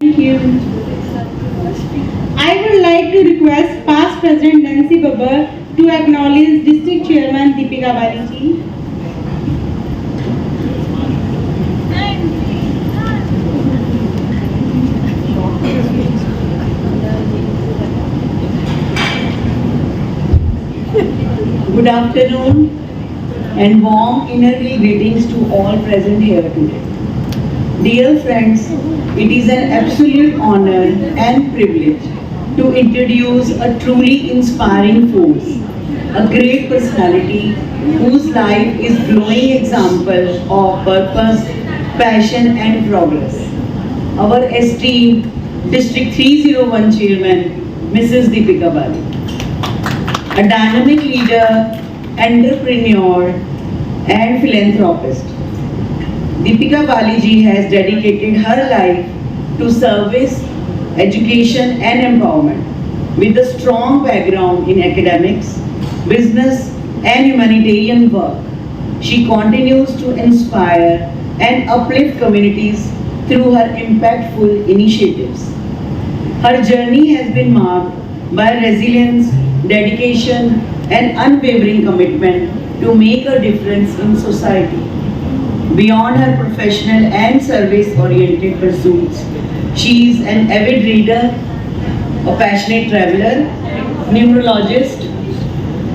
Thank you. I would like to request past President Nancy Babbar to acknowledge District Chairman Deepika Bali ji. Good afternoon and warm inner greetings to all present here today. Dear friends, it is an absolute honor and privilege to introduce a truly inspiring force, a great personality whose life is glowing example of purpose, passion and progress. Our esteemed District 301 Chairman, Mrs. Deepika Bali. A dynamic leader, entrepreneur and philanthropist. Deepika Bali ji has dedicated her life to service, education and empowerment. With a strong background in academics, business and humanitarian work, she continues to inspire and uplift communities through her impactful initiatives. Her journey has been marked by resilience, dedication and unwavering commitment to make a difference in society. Beyond her professional and service-oriented pursuits, she is an avid reader, a passionate traveler, numerologist,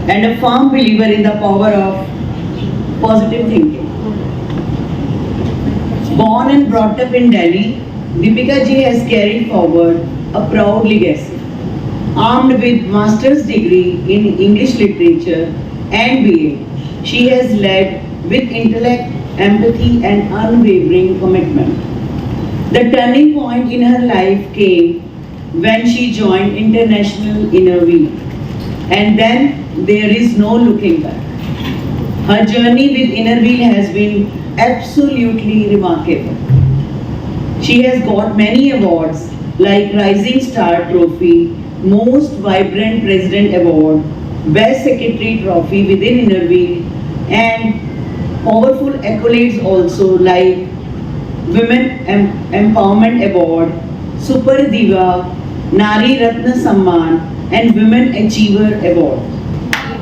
and a firm believer in the power of positive thinking. Born and brought up in Delhi, Deepika ji has carried forward a proud legacy. Armed with master's degree in English literature and BA, she has led with intellect, empathy and unwavering commitment. The turning point in her life came when she joined International Innerweave, and then there is no looking back. Her journey with Innerweave has been absolutely remarkable. She has got many awards like Rising Star Trophy, Most Vibrant President Award, Best Secretary Trophy within Innerweave, and powerful accolades also like Women Empowerment Award, Super Diva, Nari Ratna Samman and Women Achiever Award.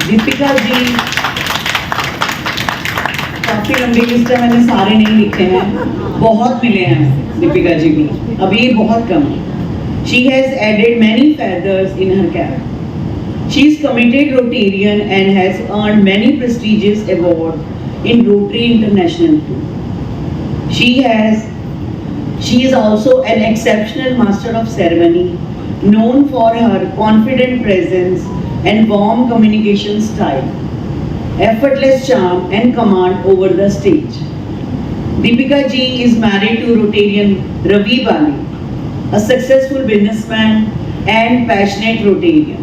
Deepika ji, काफी लंबी list है, मैंने सारे नहीं लिखे हैं, बहुत मिले हैं दीपिका जी को, अभी बहुत कम है. She has added many feathers in her cap. She is committed Rotarian and has earned many prestigious awards in Rotary International too. She is also an exceptional master of ceremony, known for her confident presence and warm communication style, effortless charm and command over the stage. Deepika ji is married to Rotarian Ravi Bali, a successful businessman and passionate Rotarian.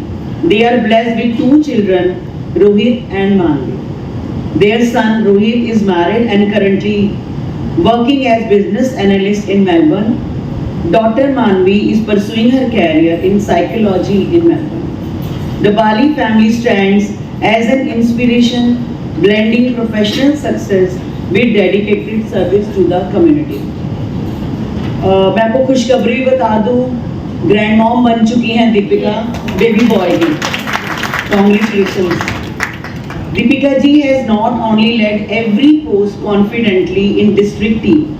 They are blessed with 2 children, Rohit and Manvi. Their son Rohit is married and currently working as business analyst in Melbourne. Daughter Manvi is pursuing her career in psychology in Melbourne. The Bali family stands as an inspiration, blending professional success with dedicated service to the community. मैं आपको खुशखबरी बता दूं, grand mom बन चुकी हैं Deepika, baby boy की. Congratulations. Deepika ji has not only led every post confidently in district team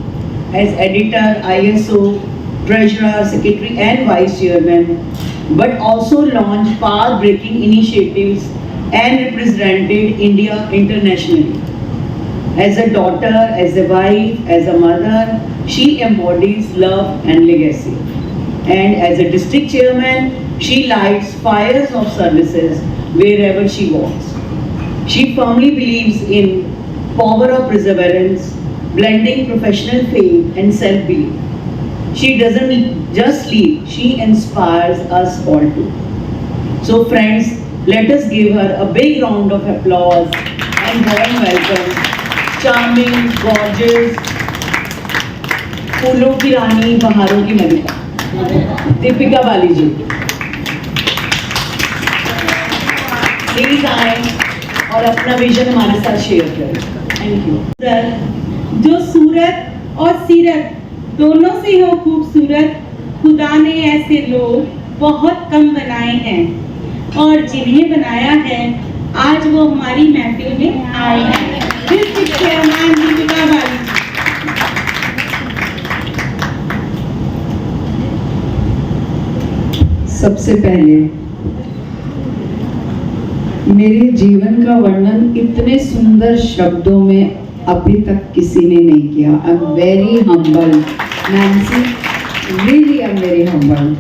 as editor, ISO, treasurer, secretary and vice chairman, but also launched path-breaking initiatives and represented India internationally. As a daughter, as a wife, as a mother, she embodies love and legacy. And as a district chairman, she lights fires of services wherever she walks. She firmly believes in power of perseverance, blending professional faith and self-belief. She doesn't just lead, she inspires us all too. So friends, let us give her a big round of applause and warm welcome. Charming, gorgeous, फूलों की रानी, बहारों की मलिका, दीपिका बाली जी. Please आए और अपना vision हमारे साथ share करें. Thank you. जो सूरत और सीरत दोनों से हो खूबसूरत, खुदा ने ऐसे लोग बहुत कम बनाए हैं और जिन्हें बनाया है आज वो हमारी महफिल में आए हैं. डिस्ट्रिक्ट चेयरमैन दीपिका बाली जी. सबसे पहले मेरे जीवन का वर्णन इतने सुंदर शब्दों में अभी तक किसी ने नहीं किया। आई am very humble Nancy, really I am very humble.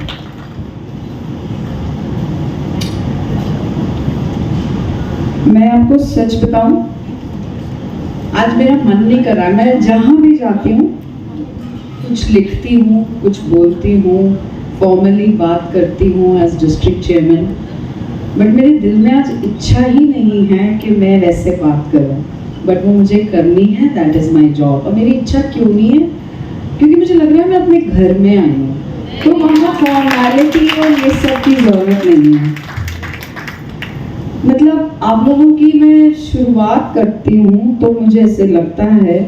मैं आपको सच बताऊं, आज मेरा मन नहीं कर रहा। मैं जहां भी जाती हूँ कुछ लिखती हूँ, कुछ बोलती हूँ, फॉर्मली बात करती हूँ एज डिस्ट्रिक्ट चेयरमैन, बट मेरे दिल में आज इच्छा ही नहीं है कि मैं वैसे बात करूं, बट वो मुझे करनी है, दैट इज़ माई जॉब। और मेरी इच्छा क्यों नहीं है? क्योंकि मुझे लग रहा है मैं अपने घर में आई हूँ, तो वहाँ फॉर्मेलिटी और ये सब की ज़रूरत नहीं है। मतलब आप लोगों की मैं शुरुआत करती हूँ तो मुझे ऐसे लगता है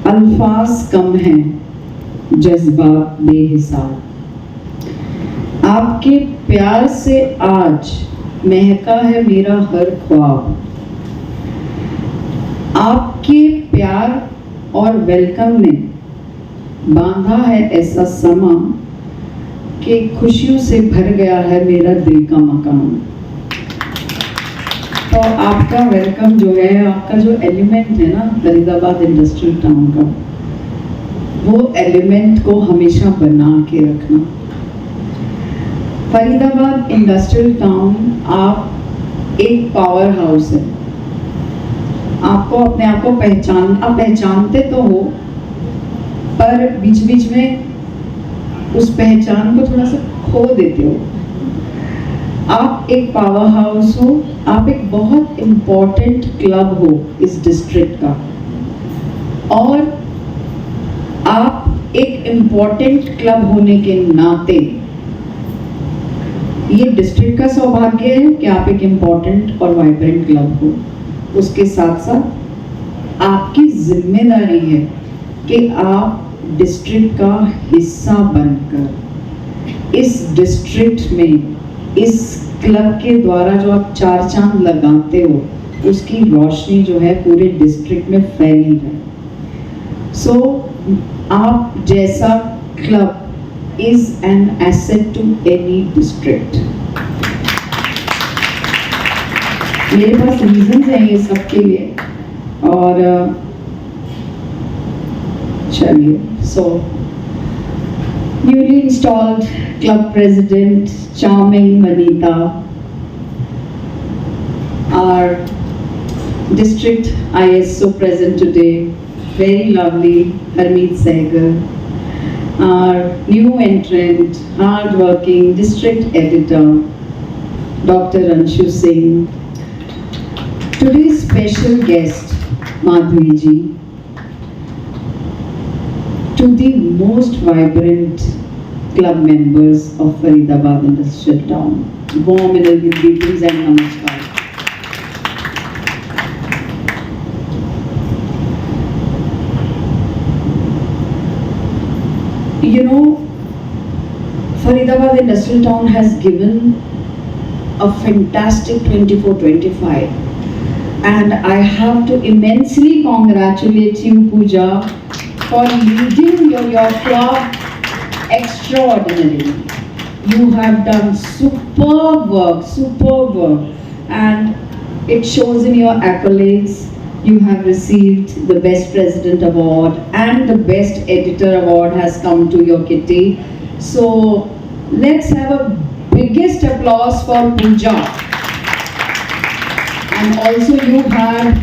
अल्फाज कम हैं, जज्बात बेहिसाब। आपके प्यार से आज महका है मेरा हर ख्वाब। आपके प्यार और वेलकम ने बांधा है ऐसा समा कि खुशियों से भर गया है मेरा दिल का मकान। तो आपका वेलकम जो है, आपका जो एलिमेंट है ना फरीदाबाद इंडस्ट्रियल टाउन का, वो एलिमेंट को हमेशा बना के रखना। फरीदाबाद इंडस्ट्रियल टाउन आप एक पावर हाउस है। आपको अपने आप को आप पहचानते तो हो, पर बीच बीच में उस पहचान को थोड़ा सा खो देते हो। आप एक पावर हाउस हो, आप एक बहुत इम्पोर्टेंट क्लब हो इस डिस्ट्रिक्ट का, और आप एक इम्पोर्टेंट क्लब होने के नाते ये डिस्ट्रिक्ट का सौभाग्य है कि आप एक इम्पोर्टेंट और वाइब्रेंट क्लब हो। उसके साथ साथ आपकी जिम्मेदारी है कि आप डिस्ट्रिक्ट का हिस्सा बनकर इस डिस्ट्रिक्ट में इस क्लब के द्वारा जो आप चार चांद लगाते हो, उसकी रोशनी जो है पूरे डिस्ट्रिक्ट में फैली है। सो आप जैसा club is an asset to any district. मेरे पास रीजंस हैं ये सब के लिए, और चलिए, so newly installed club president charming Manita, our district ISO present today, very lovely Harmeet Sehgal, our new entrant, hard-working district editor, Dr. Anshu Singh. Today's special guest, Madhuri ji. To the most vibrant club members of Faridabad Industrial Town, warm and elegant greetings and namaskar. You know, Faridabad Industrial Town has given a fantastic 24-25, and I have to immensely congratulate you, Pooja, for leading your club extraordinarily. You have done superb work, and it shows in your accolades. You have received the Best President Award, and the Best Editor Award has come to your kitty. So let's have a biggest applause for Pooja. And also you have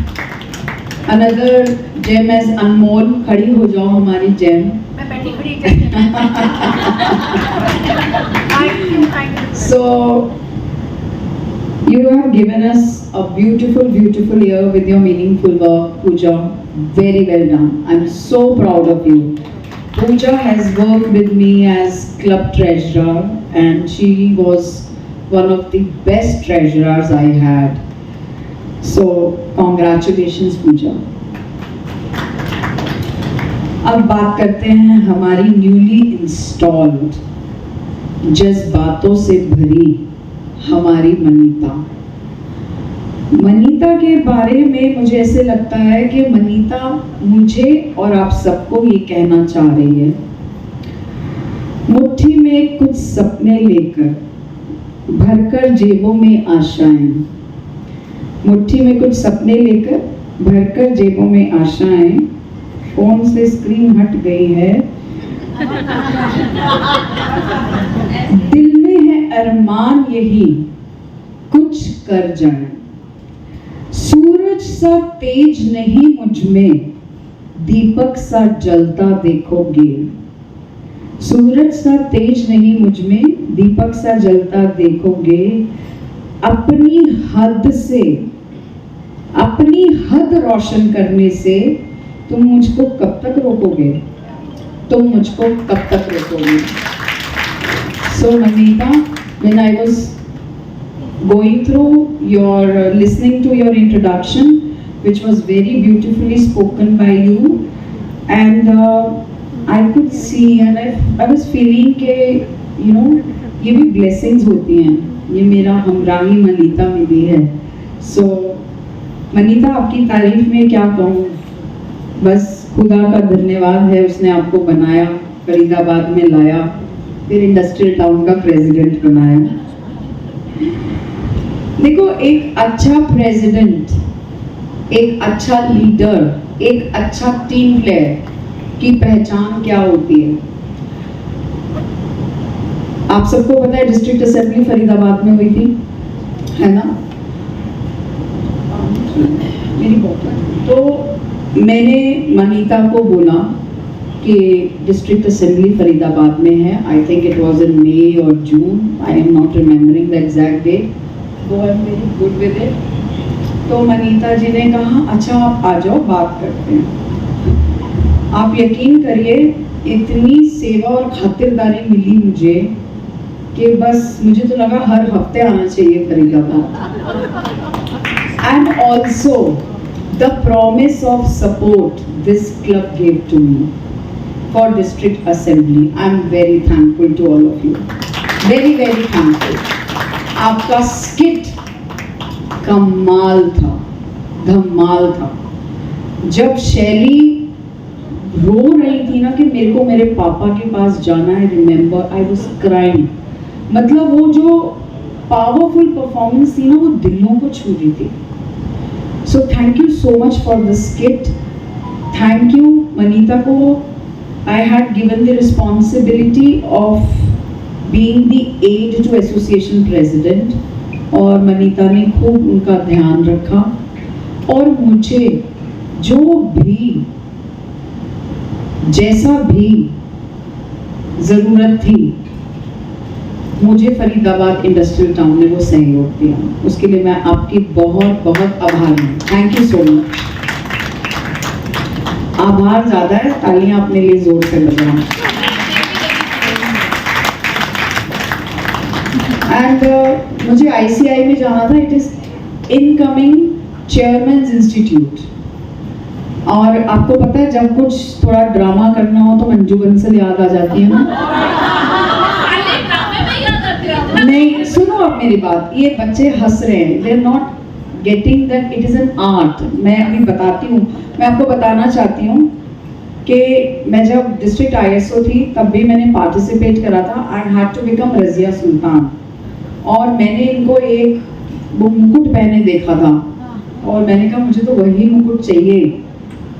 another gem as Anmol. खड़ी हो जाओ हमारी gem. मैं बैठी खड़ी So you have given us a beautiful year with your meaningful work, Pooja. Very well done. I'm so proud of you. Pooja has worked with me as club treasurer, and she was one of the best treasurers I had. So congratulations, Pooja. अब बात करते हैं हमारी newly installed, जज्बातों से भरी हमारी मनीता के बारे में मुझे ऐसे लगता है कि मनीता मुझे और आप सबको ये कहना चाह रही है, मुट्ठी में कुछ सपने लेकर भरकर जेबों में आशाएं, मुट्ठी में कुछ सपने लेकर भरकर जेबों में आशाएं, फोन से स्क्रीन हट गई है, दिल में है अरमान यही कुछ कर जाए, सूरज सा तेज नहीं मुझ में दीपक सा जलता देखोगे, सूरज सा तेज नहीं मुझ में दीपक सा जलता देखोगे, अपनी हद से अपनी हद रोशन करने से तुम मुझको कब तक रोकोगे, तुम मुझको कब तक रोकोगे। So Manita, when I was going through your listening to your introduction, which was very beautifully spoken by you, and I could see and I was feeling के you know ये भी blessings होती हैं, ये मेरा हमराही मनीता में भी है। So मनीता, आपकी तारीफ में क्या कहूँ, बस खुदा का धन्यवाद है, उसने आपको बनाया, फरीदाबाद में लाया, फिर इंडस्ट्रियल टाउन का प्रेसिडेंट बनाया। देखो, एक अच्छा प्रेसिडेंट, एक अच्छा लीडर, एक अच्छा टीम प्लेयर की पहचान क्या होती है। आप सबको पता है डिस्ट्रिक्ट असेंबली फरीदाबाद में हुई थी, है ना। मेरी तो मैंने मनीता को बोला कि डिस्ट्रिक्ट असेंबली फरीदाबाद में है, I think it was in May और June, I am not remembering the exact date, वो I am very good with it. तो मनीता जी ने कहा अच्छा आप आ जाओ, बात करते हैं। आप यकीन करिए, इतनी सेवा और खातिरदारी मिली मुझे कि बस मुझे तो लगा हर हफ्ते आना चाहिए Faridabad. And also the promise of support this club gave to me for district assembly, I am very thankful to all of you, very very thankful. आपका स्किट कमाल था, धमाल था। जब शैली रो रही थी ना कि मेरे को मेरे पापा के पास जाना है, रिमेम्बर आई वाज क्राइंग, मतलब वो जो पावरफुल परफॉर्मेंस थी ना, वो दिलों को छू रही थी। So thank you so much for the skit, thank you Manita को। I had given the responsibility of being the aid to association president, और मनीता ने खूब उनका ध्यान रखा, और मुझे जो भी जैसा भी जरूरत थी, मुझे फरीदाबाद इंडस्ट्रियल टाउन ने वो सहयोग दिया, उसके लिए मैं आपकी बहुत बहुत आभारी हूँ। Thank you so much. आभार ज्यादा है, तालियां अपने लिए जोर से बजाएं। एंड मुझे ICI में जाना था, it is incoming chairman's institute, और आपको पता है जब कुछ थोड़ा ड्रामा करना हो तो मंजू बंसल याद आ जाती है ना। नहीं, सुनो अब मेरी बात, ये बच्चे हंस रहे हैं, they are not getting that it is an art. मैं अभी बताती हूँ, मैं आपको बताना चाहती हूँ कि मैं जब डिस्ट्रिक्ट ISO थी तब भी मैंने पार्टिसिपेट करा था। I had to become Razia Sultan, और मैंने इनको एक वो मुकुट पहने देखा था, और मैंने कहा मुझे तो वही मुकुट चाहिए,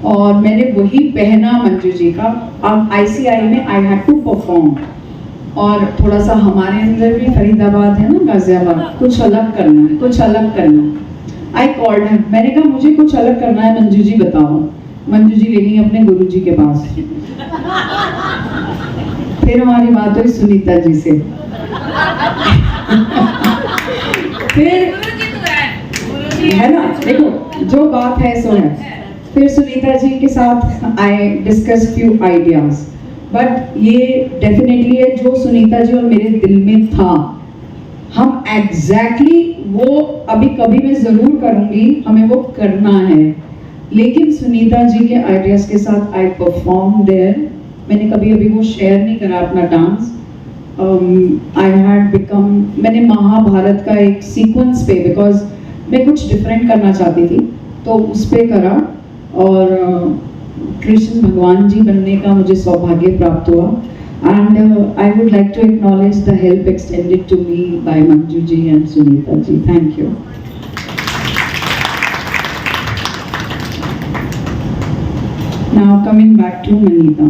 और मैंने वही पहना मंजू जी का। अब ICI में आई हैड टू परफॉर्म, और थोड़ा सा हमारे अंदर भी फरीदाबाद है ना, गाजियाबाद, कुछ अलग करना है, कुछ अलग करना है। आई कॉल्ड हर, मैंने कहा मुझे कुछ अलग करना है मंजू जी, बताओ। मंजू जी ले गई अपने गुरु जी के पास। फिर हमारी बात हुई सुनीता जी से। फिर है ना, देखो जो बात है सो है। फिर सुनीता जी के साथ I discuss few ideas, but ये डेफिनेटली है जो सुनीता जी और मेरे दिल में था, हम एग्जैक्टली वो अभी कभी मैं जरूर करूंगी, हमें वो करना है। लेकिन सुनीता जी के आइडियाज के साथ आई परफॉर्म देयर। मैंने कभी अभी वो शेयर नहीं करा अपना डांस। आई हैड बिकम, मैंने महाभारत का एक सीक्वेंस पे, बिकॉज मैं कुछ डिफरेंट करना चाहती थी, तो उस पे करा, और कृष्ण भगवान जी बनने का मुझे सौभाग्य प्राप्त हुआ। And I would like to acknowledge the help extended to me by Manju ji and Sunita ji. Thank you. Now coming back to Manita.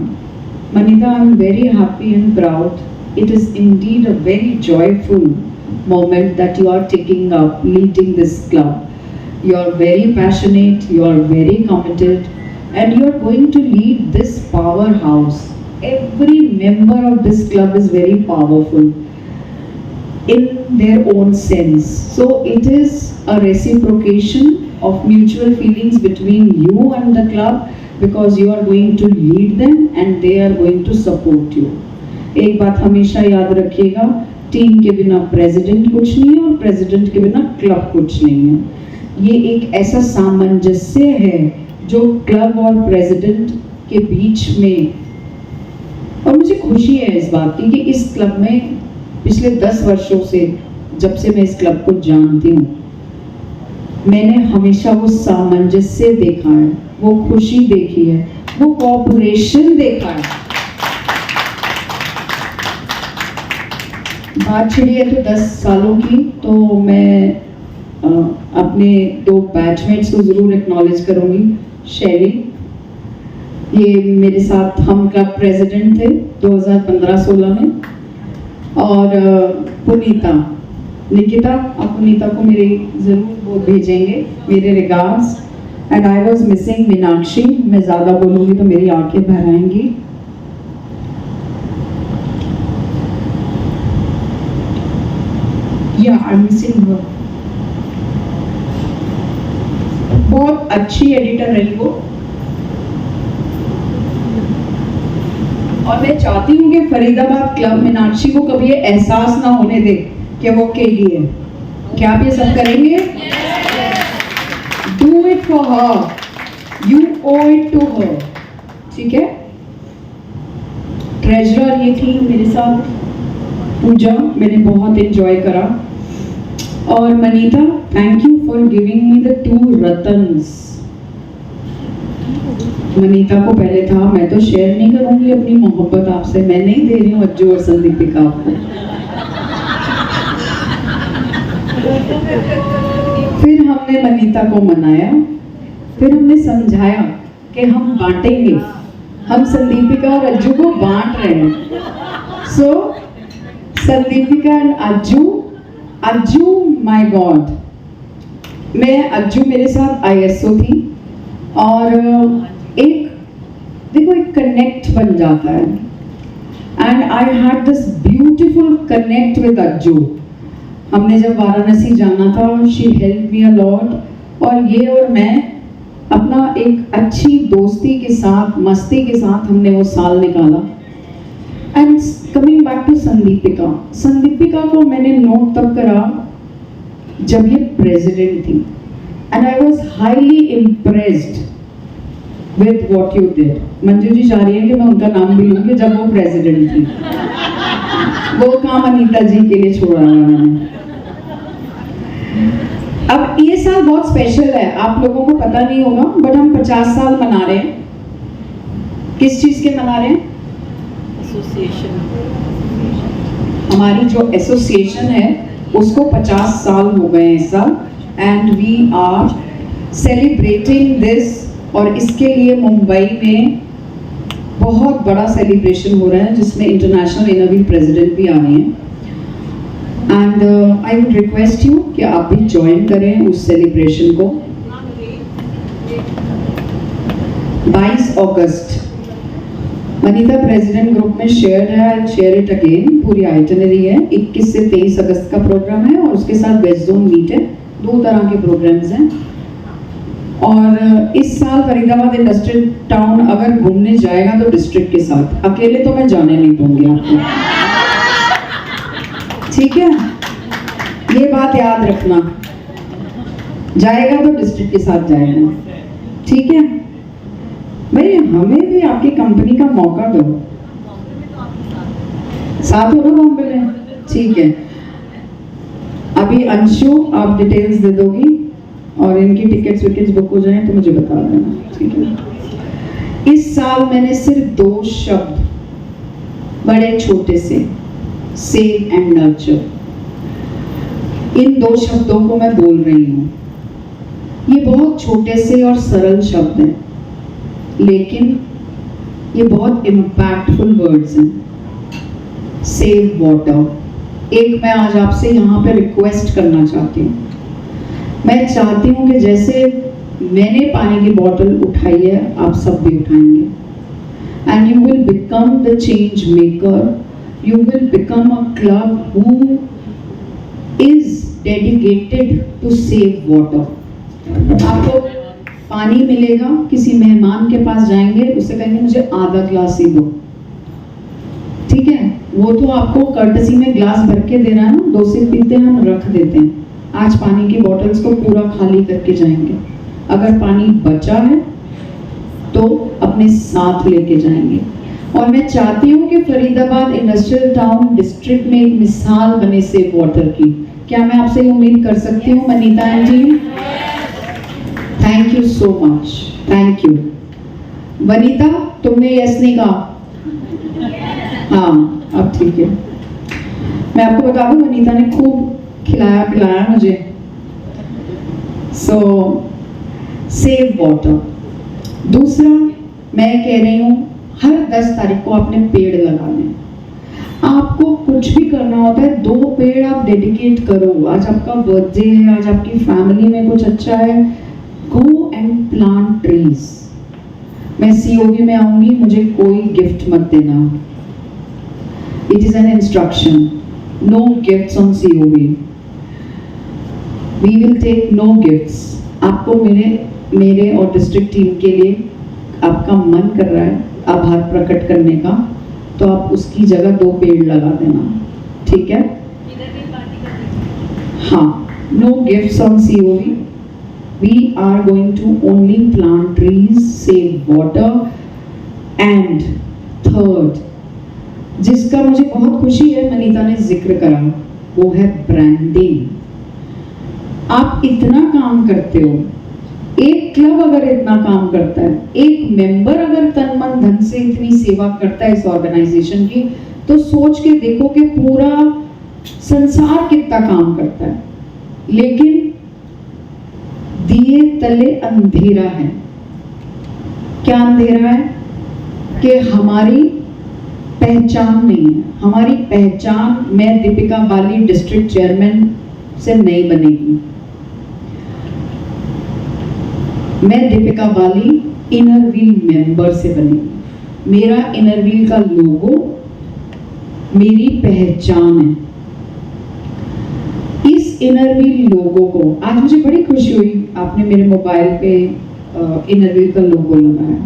Manita, I'm very happy and proud. It is indeed a very joyful moment that you are taking up, leading this club. You are very passionate, you are very committed, and you are going to lead this powerhouse. Every member of this club is very powerful in their own sense. So it is a reciprocation of mutual feelings between you and the club, because you are going to lead them and they are going to support you. एक बात हमेशा याद रखिएगा, team के बिना president कुछ नहीं है और प्रेसिडेंट के बिना क्लब कुछ नहीं है। ये एक ऐसा सामंजस्य है जो क्लब और प्रेसिडेंट के बीच में, और मुझे खुशी है इस बात की कि इस क्लब में पिछले 10 वर्षों से, जब से मैं इस क्लब को जानती हूँ, मैंने हमेशा वो सामंजस्य देखा है, वो खुशी देखी है, वो कोऑपरेशन देखा है। बात छिड़ी है तो 10 सालों की, तो मैं अपने 2 बैचमेट्स को जरूर एक्नॉलेज करूंगी। शैली, ये मेरे साथ हम क्लब प्रेसिडेंट थे 2015-16 में, और पुनीता, निकिता, आप पुनीता को मेरे जरूर वो भेजेंगे मेरे regards. And I was missing Meenakshi, मैं ज़्यादा बोलूँगी तो मेरी आंखें भर आएंगी। या आई एम मिसिंग her। बहुत अच्छी एडिटर रही वो, और मैं चाहती हूँ कि फरीदाबाद क्लब मीनाक्षी को कभी ये एहसास ना होने दे कि वो अकेली है। क्या आप ये सब करेंगे? Do it for her. You owe it to her. ठीक है? ट्रेजरर ये थी मेरे साथ पूजा, मैंने बहुत एंजॉय करा। और Manita, thank you for giving me the 2 रतन्स। मनीता को पहले था, मैं तो शेयर नहीं करूंगी अपनी मोहब्बत आपसे, मैं नहीं दे रही हूँ अज्जू और संदीपिका आपको। फिर हमने मनीता को मनाया, फिर हमने समझाया कि हम बांटेंगे, हम संदीपिका और अज्जू को बांट रहे हैं। सो Sandeepika and Ajju my God, मैं अज्जू मेरे साथ ISO थी, और एक देखो एक कनेक्ट बन जाता है, and I had this beautiful connect with Ajju. हमने जब वाराणसी जाना था, she help me a lot, और ये और मैं अपना एक अच्छी दोस्ती के साथ, मस्ती के साथ हमने वो साल निकाला। And coming back to Sandeepika, Sandeepika को मैंने नोट तब करा जब ये प्रेसिडेंट थी, and I was highly impressed with what you did. Manju ji चाह रही है कि मैं उनका नाम भी लूंगी, जब वो प्रेसिडेंट थी। वो काम अनीता जी के लिए छोड़ा है मैंने। अब ये साल बहुत स्पेशल है, आप लोगों को पता नहीं होगा, बट हम 50 साल मना रहे हैं। किस चीज के मना रहे हैं? एसोसिएशन। हमारी जो एसोसिएशन है उसको 50 साल हो गए इस साल, and we are celebrating this. और इसके लिए मुंबई में बहुत बड़ा सेलिब्रेशन हो रहा है, जिसमें इंटरनेशनल इनोवेटिव प्रेसिडेंट भी आ रहे हैं। And I would request you कि आप भी ज्वाइन करें उस सेलिब्रेशन को। 22 अगस्त मनीता प्रेसिडेंट ग्रुप में शेयर है, शेयर इट अगेन, पूरी आइटनरी है। 21 से 23 अगस्त का प्रोग्राम है, और उसके साथ वेस्ट जोन मीट है। 2 तरह के प्रोग्राम्स हैं। और इस साल फरीदाबाद इंडस्ट्रियल टाउन अगर घूमने जाएगा तो डिस्ट्रिक्ट के साथ, अकेले तो मैं जाने नहीं दूंगी आपको, ठीक है? ये बात याद रखना, जाएगा तो डिस्ट्रिक्ट के साथ जाएगा, ठीक है भाई? हमें भी आपकी कंपनी का मौका दो, साथ हो ना बॉम्बे में, ठीक है? अभी अंशु आप डिटेल्स दे दोगी, और इनकी टिकट्स विकेट्स बुक हो जाएं तो मुझे बता देना, ठीक है? इस साल मैंने सिर्फ 2 शब्द बड़े छोटे से, सेव एंड नर्चर, इन दो शब्दों को मैं बोल रही हूँ। ये बहुत छोटे से और सरल शब्द हैं, लेकिन ये बहुत इम्पैक्टफुल वर्ड्स हैं। Save water. एक मैं आज आपसे यहाँ पे रिक्वेस्ट करना चाहती हूँ। मैं चाहती हूँ कि जैसे मैंने पानी की बोतल उठाई है, आप सब भी उठाएंगे, and you will become the change maker. You will become a club who is dedicated to save water. आपको पानी मिलेगा, किसी मेहमान के पास जाएंगे, उससे कहेंगे मुझे आधा ग्लास ही दो, ठीक है? वो तो आपको कर्टसी में ग्लास भर के दे रहा है ना, 2 सिप पीते हैं, हम रख देते हैं। आज पानी की बॉटल्स को पूरा खाली करके जाएंगे। अगर पानी बचा है तो अपने साथ लेके जाएंगे। और मैं चाहती हूँ कि फरीदाबाद इंडस्ट्रियल टाउन डिस्ट्रिक्ट में एक मिसाल बने सेव वाटर की। क्या मैं आपसे ये उम्मीद कर सकती हूँ Manita ji? Thank you so much, thank you. Vanita, तुमने यस नहीं कहा? हाँ, अब ठीक है। मैं आपको बता दूं, वनीता ने खूब खिलाया पिलाया मुझे। सो सेव वाटर। दूसरा, मैं कह रही हूँ हर 10 तारीख को आपने पेड़ लगाने हैं। आपको कुछ भी करना होता है, 2 पेड़ आप डेडिकेट करो। आज आपका बर्थडे है, आज आपकी फैमिली में कुछ अच्छा है, गो एंड प्लांट ट्रीज। मैं COV में आऊंगी, मुझे कोई गिफ्ट मत देना। It is an instruction, no gifts on COV। We will take no gifts. आपको मेरे और डिस्ट्रिक्ट टीम के लिए आपका मन कर रहा है आभार प्रकट करने का, तो आप उसकी जगह 2 पेड़ लगा देना, ठीक है? हाँ, no gifts on COV। We are going to only plant trees, save water. And third, जिसका मुझे बहुत खुशी है, मनीता ने जिक्र करा, वो है ब्रांडिंग। आप इतना काम करते हो, एक क्लब अगर इतना काम करता है, एक मेंबर अगर तन मन धन से इतनी सेवा करता है इस ऑर्गेनाइजेशन की, तो सोच के देखो कि पूरा संसार कितना काम करता है। लेकिन दिए तले अंधेरा है। क्या अंधेरा है? कि हमारी पहचान नहीं है। हमारी पहचान मैं दीपिका बाली डिस्ट्रिक्ट चेयरमैन से नहीं बनेगी। मैं दीपिका बाली इनर व्हील मेंबर से बनेगी। मेरा इनर व्हील का लोगो मेरी पहचान है। इस इनर व्हील लोगो को आज मुझे बड़ी खुशी हुई, आपने मेरे मोबाइल पे इनर व्हील का लोगो लगाया।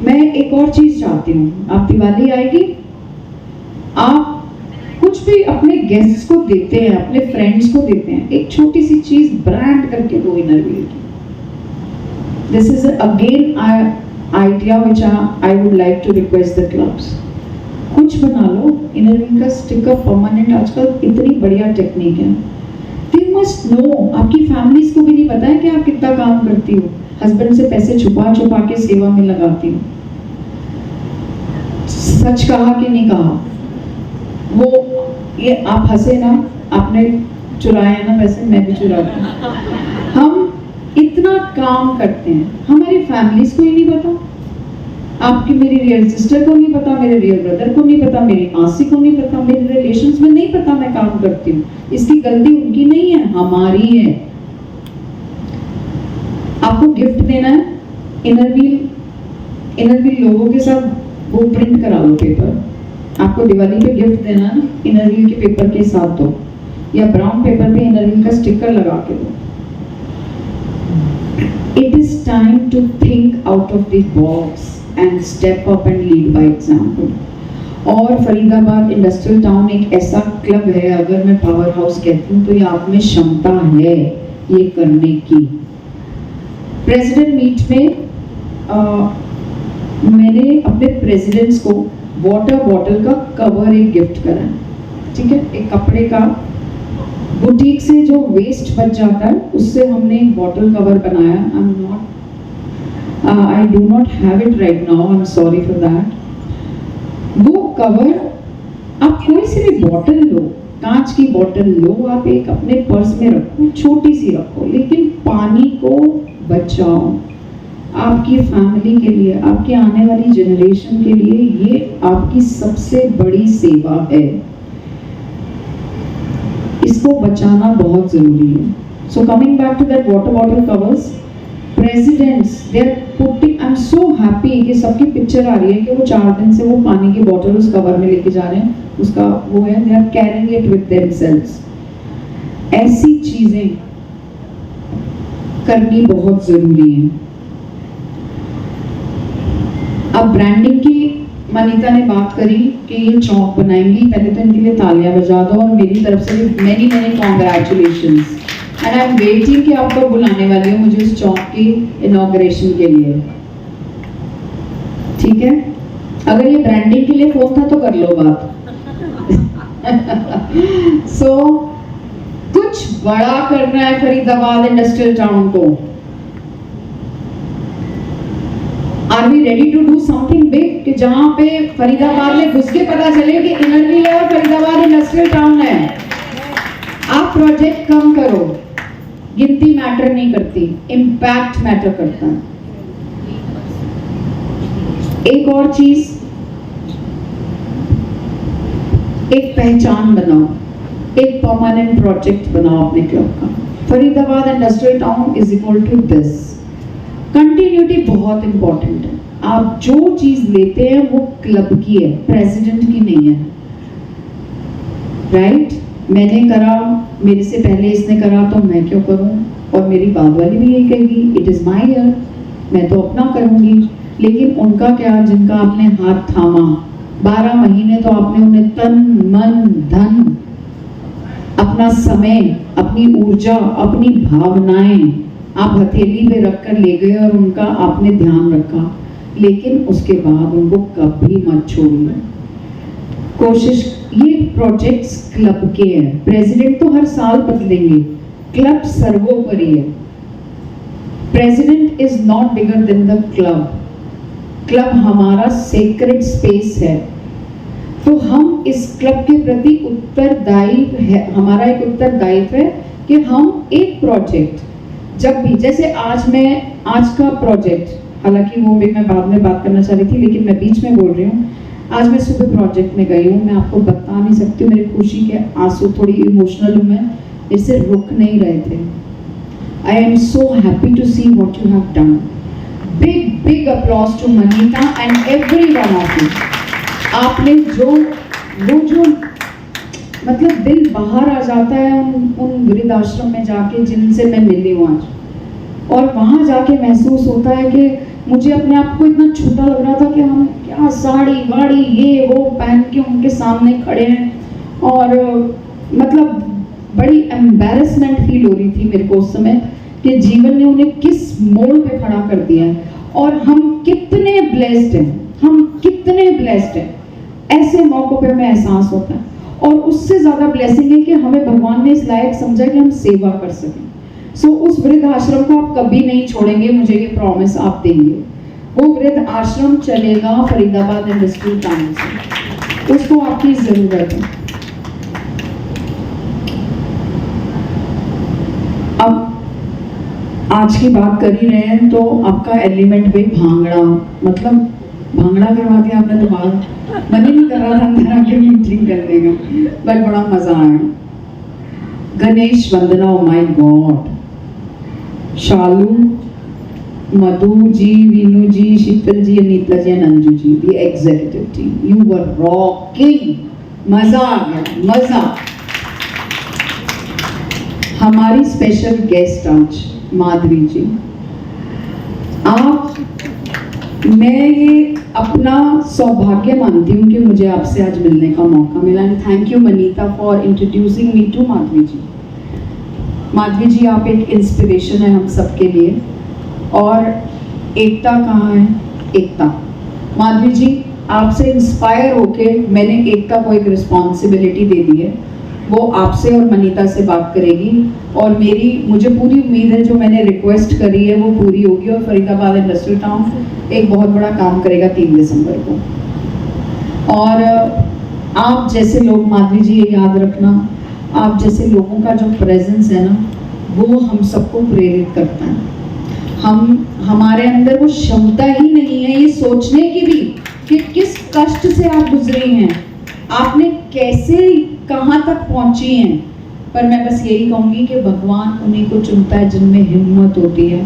मैं एक और चीज चाहती हूँ, आप दिवाली आएगी, आप कुछ भी अपने गेस्ट्स को देते हैं, अपने फ्रेंड्स को देते हैं, एक छोटी सी चीज ब्रांड करके दो इनर व्हील की। This is again idea which I would like to request the clubs. कुछ बना लो, इनर व्हील का स्टिकर परमानेंट, आजकल इतनी बढ़िया टेक्निक है। दे मस्ट नो, आपकी फैमिलीज को भी नहीं पता है कि आप कितना काम करती हो। हस्बैंड से पैसे छुपा छुपा के सेवा में लगाती हो। सच कहा कि नहीं कहा? वो ये आप हंसे ना, आपने चुराए ना पैसे, मैं भी चुराती हूँ। हम इतना काम करते हैं, हमारी फैमिलीज को ही नहीं पता। आपकी मेरी रियल सिस्टर को नहीं पता, मेरे रियल ब्रदर को नहीं पता, मेरी मासी को नहीं पता, मेरे रिलेशंस में नहीं पता मैं काम करती हूँ। इसकी गलती उनकी नहीं है, हमारी है। आपको गिफ्ट देना है, इनर व्हील लोगों के साथ वो प्रिंट करा लो पेपर। आपको दिवाली पे गिफ्ट देना है, इनर व्हील के पेपर के साथ दो, या ब्राउन पेपर पे इनर व्हील का स्टिकर लगा के दो। It is time to think out of the box and step up and lead by example. और फरीदाबाद इंडस्ट्रियल टाउन एक ऐसा क्लब है, अगर मैं पावर हाउस कहती हूँ तो ये आप में क्षमता है ये करने की। प्रेसिडेंट मीट में मैंने अपने प्रेसिडेंट्स को वाटर बॉटल का कवर एक गिफ्ट करा है, ठीक है? एक कपड़े का, बुटीक से जो वेस्ट बच जाता है उससे हमने एक बॉटल कवर बनाया। I do not have it right now, I'm sorry for that. वो कवर आप कोई सी भी बॉटल लो, कांच की बॉटल लो, आप एक अपने पर्स में रखो, छोटी सी रखो, लेकिन पानी को बचाओ। आपकी फैमिली के लिए, आपके आने वाली जनरेशन के लिए ये आपकी सबसे बड़ी सेवा है। इसको बचाना बहुत जरूरी है। So coming back to that water bottle covers, presidents they are putting, I am so happy कि सबकी पिक्चर आ रही है कि वो 4 दिन से वो पानी की बॉटल उस कवर में लेके जा रहे हैं, उसका वो है, they are carrying it with themselves. ऐसी चीजें करनी बहुत जरूरी है। अब ब्रांडिंग की मनीता ने बात करी कि ये चौक बनाएंगी, पहले तो इनके लिए तालियां बजा दो और मेरी तरफ से भी many many congratulations. And I am waiting कि आप कब बुलाने वाली हो मुझे उस चौक की इनॉग्रेशन के लिए, ठीक है? अगर ये ब्रांडिंग के लिए फोन था तो कर लो बात। सो कुछ बड़ा करना है फरीदाबाद इंडस्ट्रियल टाउन को। Are we ready to do something big कि जहां पे फरीदाबाद में घुस के पता चले कि इनर व्हील है और फरीदाबाद इंडस्ट्रियल टाउन है। आप प्रोजेक्ट कम करो, गिनती मैटर नहीं करती, इम्पैक्ट मैटर करता है। एक और चीज, एक पहचान बनाओ, एक परमानेंट प्रोजेक्ट बनाओ अपने क्लब का। Faridabad industrial town is equal to this. Continuity बहुत इंपॉर्टेंट है। आप जो चीज लेते हैं वो क्लब की है, प्रेसिडेंट की नहीं है, राइट? मैंने करा, मेरे से पहले इसने करा तो मैं क्यों करूं? और मेरी बाद वाली भी यही कहेगी, इट इज माई ईयर, मैं तो अपना करूंगी। लेकिन उनका क्या, जिनका आपने हाथ थामा 12 महीने, तो आपने उन्हें तन मन धन, अपना समय, अपनी ऊर्जा, अपनी भावनाएं आप हथेली पे रखकर ले गए और उनका आपने ध्यान रखा। लेकिन उसके बाद उनको कभी मत छोड़िए। कोशिश, ये प्रोजेक्ट्स क्लब के हैं, प्रेसिडेंट तो हर साल बदलेंगे, क्लब सर्वोपरि है। President is not bigger than the club. Club हमारा सेक्रेड स्पेस है, तो हम इस क्लब के प्रति उत्तरदायी है, हमारा एक उत्तरदायित्व है कि हम एक प्रोजेक्ट जब भी, जैसे आज का प्रोजेक्ट, हालांकि वो भी मैं बाद में बात करना चाह रही थी लेकिन मैं बीच में बोल रही हूँ। आज मैं सुबह प्रोजेक्ट में गई हूँ, मैं आपको बता नहीं सकती हूँ, मेरी खुशी के आंसू, थोड़ी इमोशनल हूँ मैं, इससे रुक नहीं रहे थे। I am so happy to see what you have done. Big big applause to Manita and everyone of you. आपने जो मतलब दिल बाहर आ जाता है उन वृद्धाश्रम में जाके जिनसे मैं मिली हूँ आज, और वहाँ जाके महसूस होता है कि मुझे अपने आप को इतना छोटा लग रहा था कि हम क्या साड़ी वाड़ी ये वो पहन के उनके सामने खड़े हैं, और मतलब बड़ी एम्बैरेसमेंट फील हो रही थी मेरे को उस समय कि जीवन ने उन्हें किस मोड़ पे खड़ा कर दिया है, और हम कितने ब्लेस्ड हैं, हम कितने ब्लेस्ड हैं। ऐसे मौकों पे हमें एहसास होता है, और उससे ज़्यादा ब्लेसिंग है कि हमें भगवान ने इस लायक समझा कि हम सेवा कर सकें। सो उस वृद्ध आश्रम को आप कभी नहीं छोड़ेंगे, मुझे ये प्रॉमिस आप देंगे। वो वृद्ध आश्रम चलेगा फरीदाबाद इंडस्ट्रियल टाउन से, उसको आपकी ज़रूरत है। अब आज की बात कर ही रहे हैं तो आपका एलिमेंट भी भांगड़ा, मतलब भांगड़ा करवा दिया आपने, तो मन ही नहीं कर रहा था अंदर आके मीटिंग करने का, बट बड़ा मजा आया। Ganesh Vandana, oh my god, Shalu, Madhu ji, Veenu ji, Sheetal ji, Anita ji and Anju ji, the executive team, you were rocking, मजा आ गया, मजा। हमारी स्पेशल गेस्ट आज माधवी जी, आप, मैं ये अपना सौभाग्य मानती हूँ कि मुझे आपसे आज मिलने का मौका मिला, and thank you Manita for introducing me to Madhavi ji. Madhavi ji, आप एक इंस्पिरेशन है हम सबके लिए। और एकता कहाँ है? एकता, माधवी जी आपसे इंस्पायर होके मैंने एकता को एक रिस्पॉन्सिबिलिटी दे दी है, वो आपसे और मनीता से बात करेगी, और मुझे पूरी उम्मीद है जो मैंने रिक्वेस्ट करी है वो पूरी होगी, और फरीदाबाद इंडस्ट्रियल टाउन एक बहुत बड़ा काम करेगा 3 दिसंबर को। और आप जैसे लोग, माधवी जी ये याद रखना, आप जैसे लोगों का जो प्रेजेंस है ना, वो हम सबको प्रेरित करता है। हमारे अंदर वो क्षमता ही नहीं है ये सोचने की भी कि किस कष्ट से आप गुजरी हैं, आपने कैसे कहाँ तक पहुँची हैं। पर मैं बस यही कहूँगी कि भगवान उन्हीं को चुनता है जिनमें हिम्मत होती है,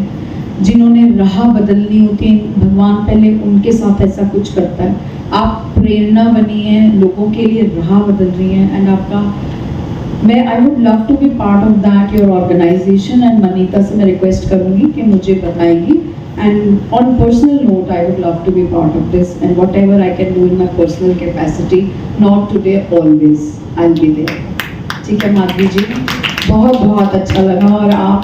जिन्होंने राह बदलनी होती है, भगवान पहले उनके साथ ऐसा कुछ करता है। आप प्रेरणा बनी हैं, लोगों के लिए राह बदल रही हैं, एंड आपका मैं I would love to be part of that your organisation. And Manita से मैं रिक्वेस्ट करूँगी कि मुझे बताएगी, and on personal note I would love to be part of this, and whatever I can do in my personal capacity, not today always I will be there. ठीक है माधवी जी, बहुत बहुत अच्छा लगा, और आप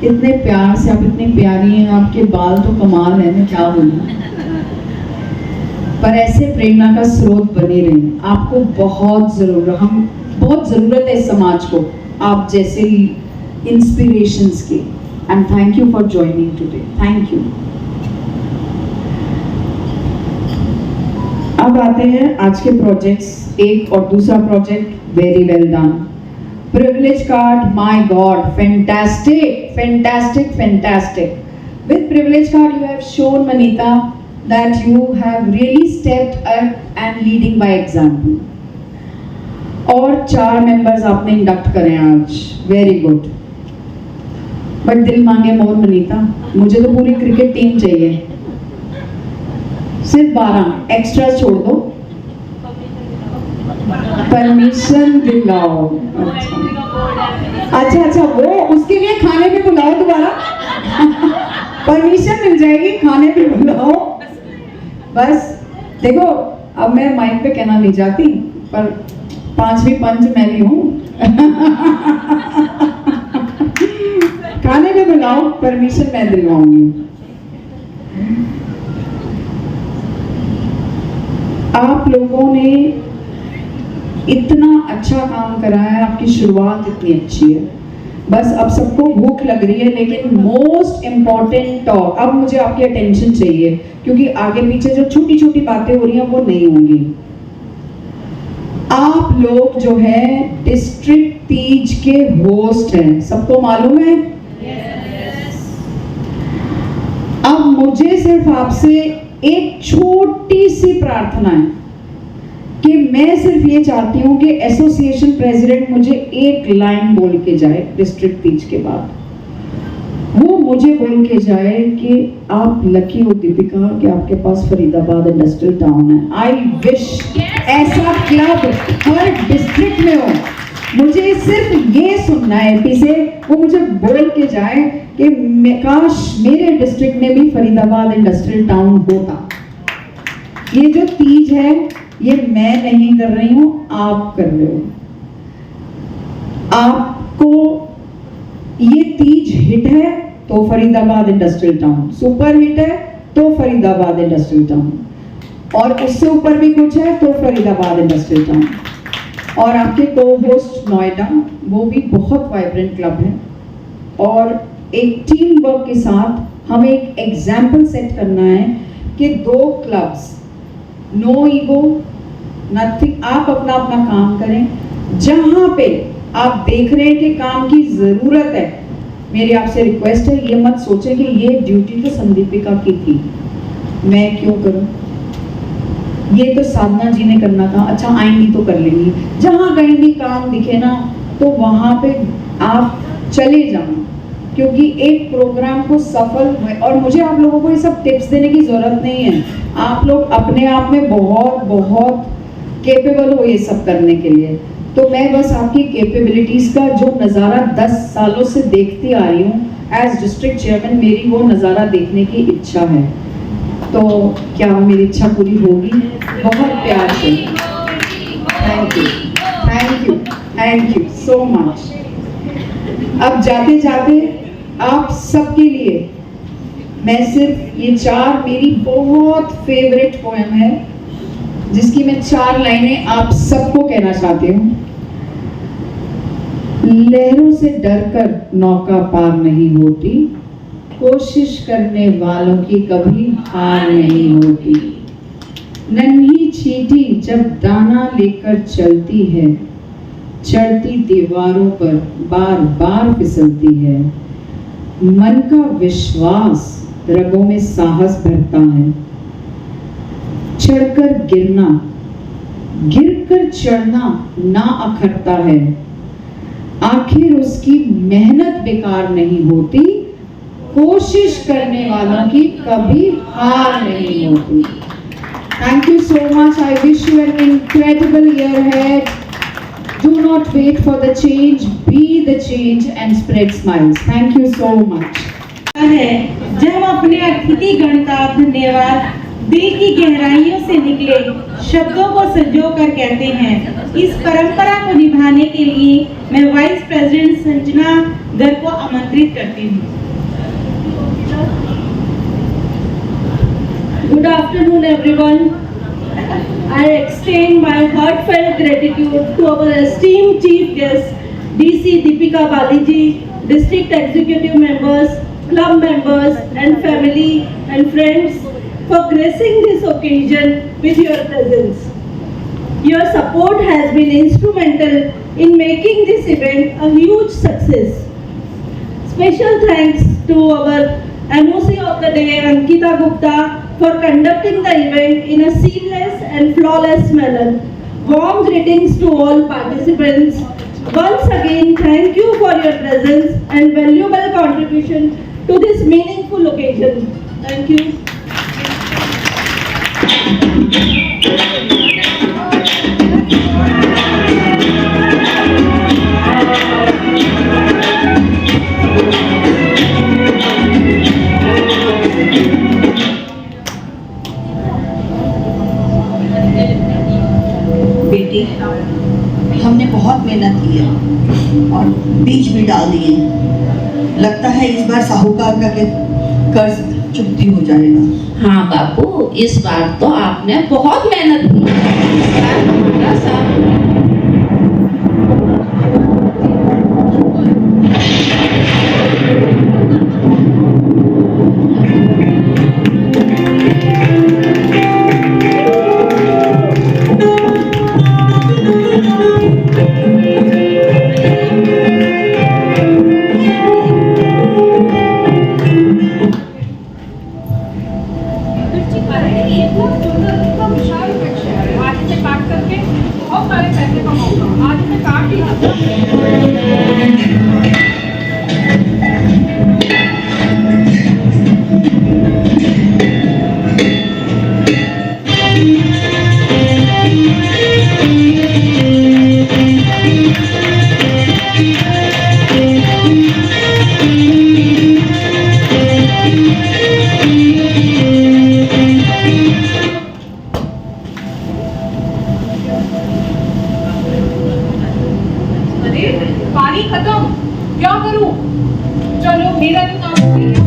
इतने प्यार से, आप इतनी प्यारी हैं, आपके बाल तो कमाल है, मैं क्या बोलूँ। पर ऐसे प्रेरणा का स्रोत बने रहें, आपको बहुत ज़रूरत है समाज को आप जैसे इंस्पिरेशंस की। And thank you for joining today, thank you. अब आते हैं आज के प्रोजेक्ट्स, एक और दूसरा project, very well done. Privilege card, my God, fantastic. With privilege card, you have shown, Manita, that you have really stepped up and leading by example. और 4 members आपने इंडक्ट करें आज, वेरी गुड। बट दिल मांगे मोर मनीता, मुझे तो पूरी cricket team चाहिए, सिर्फ 12 एक्स्ट्रा छोड़ दो, परमिशन दिलाओ। अच्छा, वो उसके लिए खाने पे बुलाओ दोबारा, परमिशन मिल जाएगी, खाने पे बुलाओ। बस देखो, अब मैं माइक पे कहना नहीं चाहती, पर 5वीं पंच मैं भी हूँ। खाने पे बुलाओ, परमिशन मैं दिलवाऊंगी। आप लोगों ने इतना अच्छा काम करा है, आपकी शुरुआत इतनी अच्छी है, बस अब सबको भूख लग रही है, लेकिन मोस्ट इम्पॉर्टेंट टॉक, अब मुझे आपकी अटेंशन चाहिए, क्योंकि आगे पीछे जो छोटी छोटी बातें हो रही हैं वो नहीं होंगी। आप लोग जो है डिस्ट्रिक्ट तीज के होस्ट हैं, सबको मालूम है? अब मुझे सिर्फ आपसे एक छोटी सी प्रार्थना है कि मैं सिर्फ ये चाहती हूँ कि एसोसिएशन प्रेसिडेंट मुझे एक लाइन बोल के जाए डिस्ट्रिक्ट तीज के बाद। वो मुझे बोल के जाए कि आप लकी हो दीपिका कि आपके पास फरीदाबाद इंडस्ट्रियल टाउन है। आई विश ऐसा क्लब हर डिस्ट्रिक्ट में हो। मुझे सिर्फ ये सुनना है एपी से, वो मुझे बोल के जाए कि काश मेरे डिस्ट्रिक्ट में भी फरीदाबाद इंडस्ट्रियल टाउन होता। ये जो तीज है ये मैं नहीं कर रही हूँ, आप कर रहे हो। आपको ये तीज हिट है तो Faridabad industrial town, super hit है तो फरीदाबाद इंडस्ट्रियल टाउन, और उससे ऊपर भी कुछ है तो फरीदाबाद इंडस्ट्रियल टाउन। और आपके को होस्ट नोएडा, वो भी बहुत वाइब्रेंट क्लब है, और एक टीम वर्क के साथ हमें एक एग्जाम्पल सेट करना है कि 2 क्लब्स, नो ईगो नथिंग, आप अपना अपना काम करें। जहां पे आप देख रहे हैं कि काम की जरूरत है, मेरी आपसे रिक्वेस्ट है, ये मत सोचें कि ये ड्यूटी तो संदीपिका की थी, मैं क्यों करूं, ये तो साधना जी ने करना था, अच्छा आएंगी तो कर लेंगी। जहां कहीं भी काम दिखे ना तो वहां पे आप चले जाना, क्योंकि एक प्रोग्राम को सफल, और मुझे आप लोगों को ये सब टिप्स देने की जरूरत नहीं है, आप लोग अपने आप में बहुत बहुत कैपेबल हो ये सब करने के लिए। तो मैं बस आपकी कैपेबिलिटीज का जो नज़ारा 10 सालों से देखती आ रही हूँ एज डिस्ट्रिक्ट चेयरमैन, मेरी वो नज़ारा देखने की इच्छा है। तो क्या मेरी इच्छा पूरी होगी? बहुत प्यार से thank you, thank you, thank you so much. अब जाते जाते आप सबके लिए मैं सिर्फ ये 4 मेरी बहुत फेवरेट पोएम है, जिसकी मैं 4 लाइनें आप सबको कहना चाहती हूँ। लहरों से डरकर नौका पार नहीं होती, कोशिश करने वालों की कभी हार नहीं होती। नन्ही चींटी जब दाना लेकर चलती है, चढ़ती दीवारों पर बार बार फिसलती है। मन का विश्वास रगों में साहस भरता है। चढ़कर गिरना, गिरकर चढ़ना ना अखरता है। आखिर उसकी मेहनत बेकार नहीं होती, कोशिश करने वालों की कभी हार नहीं होती। Thank you so much. I wish you an incredible year ahead. Do not wait for the change. Be the change and spread smiles. Thank you so much. है जब अपने अतिथि गण का धन्यवाद दिल की गहराइयों से निकले शब्दों को संजो कर कहते हैं। इस परंपरा को निभाने के लिए मैं वाइस प्रेसिडेंट संजना गर्ग को आमंत्रित करती हूँ। Good afternoon, everyone. I extend my heartfelt gratitude to our esteemed chief guest, DC Deepika Baliji, district executive members, club members, and family and friends for gracing this occasion with your presence. Your support has been instrumental in making this event a huge success. Special thanks to our MOC of the day, Ankita Gupta, for conducting the event in a seamless and flawless manner. Warm greetings to all participants. Once again, thank you for your presence and valuable contribution to this meaningful occasion. Thank you. बेटी, हमने बहुत मेहनत की है और बीज भी डाल दिए हैं। लगता है इस बार साहूकार का कर्ज चुकती हो जाएगा। हाँ बापू, इस बार तो आपने बहुत मेहनत की है। इस बार हमारा साथ पानी खत्म, क्या करूं? चलो मेरा तो काम हो गया।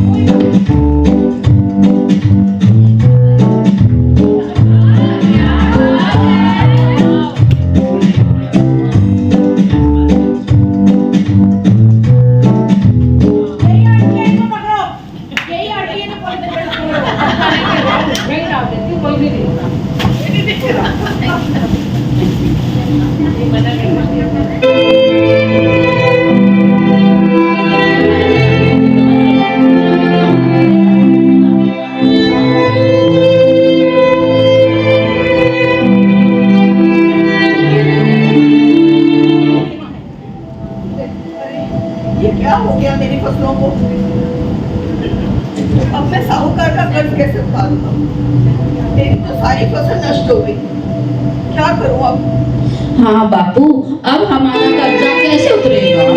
ये क्या हो गया मेरी फसलों को? अब मैं साहूकार का कर्ज कैसे उतारूंगा? मेरी तो सारी फसल नष्ट हो गई। क्या करूं अब? हाँ बापू, अब हमारा कर्जा कैसे उतरेगा?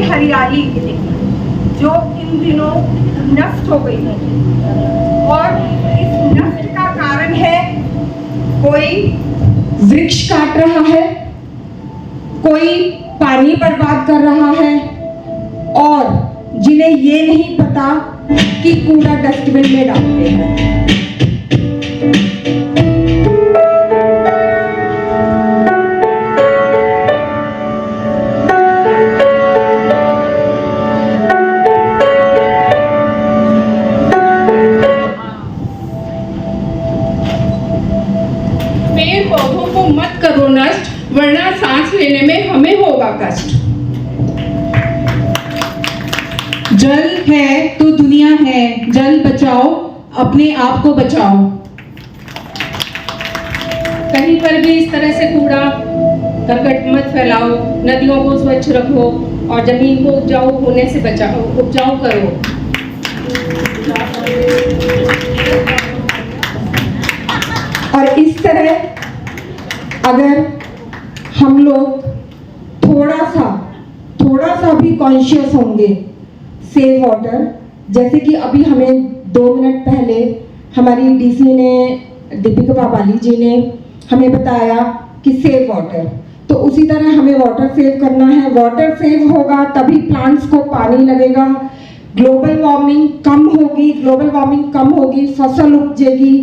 हरियाली जो इन दिनों नष्ट हो गई है और इस नष्ट का कारण है कोई वृक्ष काट रहा है, कोई पानी बर्बाद कर रहा है, और जिन्हें ये नहीं पता कि कूड़ा डस्टबिन में डालते हैं। पेड़ पौधों को मत करो नष्ट, वरना सांस लेने में हमें होगा कष्ट। जल है तो दुनिया है, जल बचाओ, अपने आप को बचाओ। कहीं पर भी इस तरह से कूड़ा करकट मत फैलाओ, नदियों को स्वच्छ रखो और जमीन को उपजाऊ होने से बचाओ, उपजाऊ करो। और इस तरह अगर हम लोग थोड़ा सा भी कॉन्शियस होंगे सेव वाटर, जैसे कि अभी हमें 2 मिनट पहले हमारी डीसी ने, दीपिका पापाली जी ने हमें बताया कि सेव वाटर, तो उसी तरह हमें वाटर सेव करना है। वाटर सेव होगा तभी प्लांट्स को पानी लगेगा, ग्लोबल वार्मिंग कम होगी, फसल उपजेगी,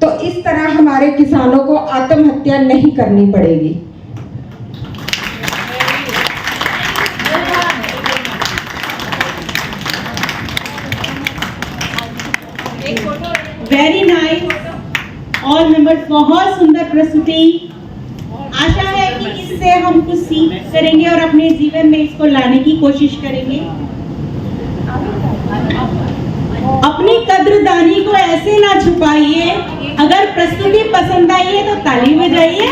तो इस तरह हमारे किसानों को आत्महत्या नहीं करनी पड़ेगी। वेरी नाइस, ऑल मेंबर्स, बहुत सुंदर प्रस्तुति। आशा है कि इससे हम कुछ सीख करेंगे और अपने जीवन में इसको लाने की कोशिश करेंगे। अपनी कद्रदानी को ऐसे ना छुपाइए। अगर प्रस्तुति पसंद आई है तो ताली बजाइए।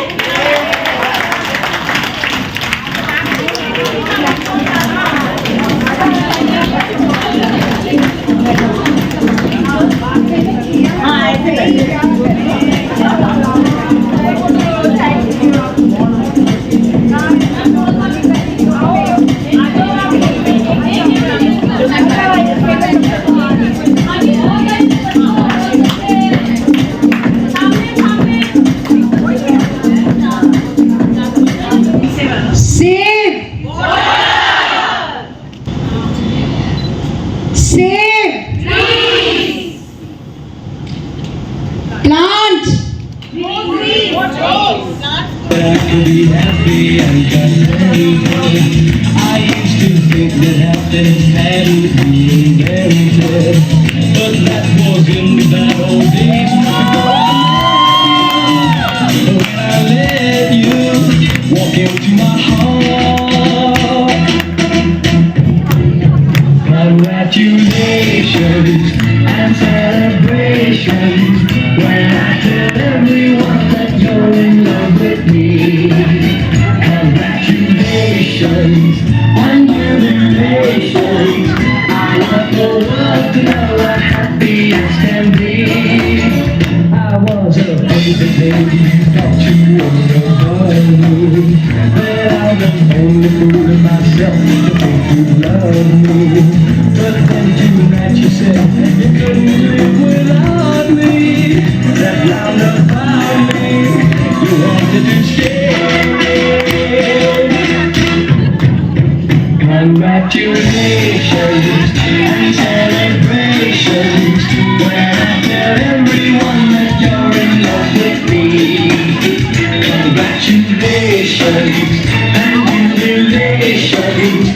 हाँ, ऐसे to be happy and contented. I used to think that happiness had to be very good, but that was in the bad old days. When I let you walk into my heart, congratulations and celebrations when I tell everyone that you're in love with me. Congratulations and jubilations. I want the world to know what happiness can be. I was afraid that maybe you thought you were above me, but I was only fooling myself to think you loved me. But then tonight you said you couldn't live without me. That round about me, you wanted to stay. Congratulations and celebrations when I tell everyone that you're in love with me. Congratulations and jubilations.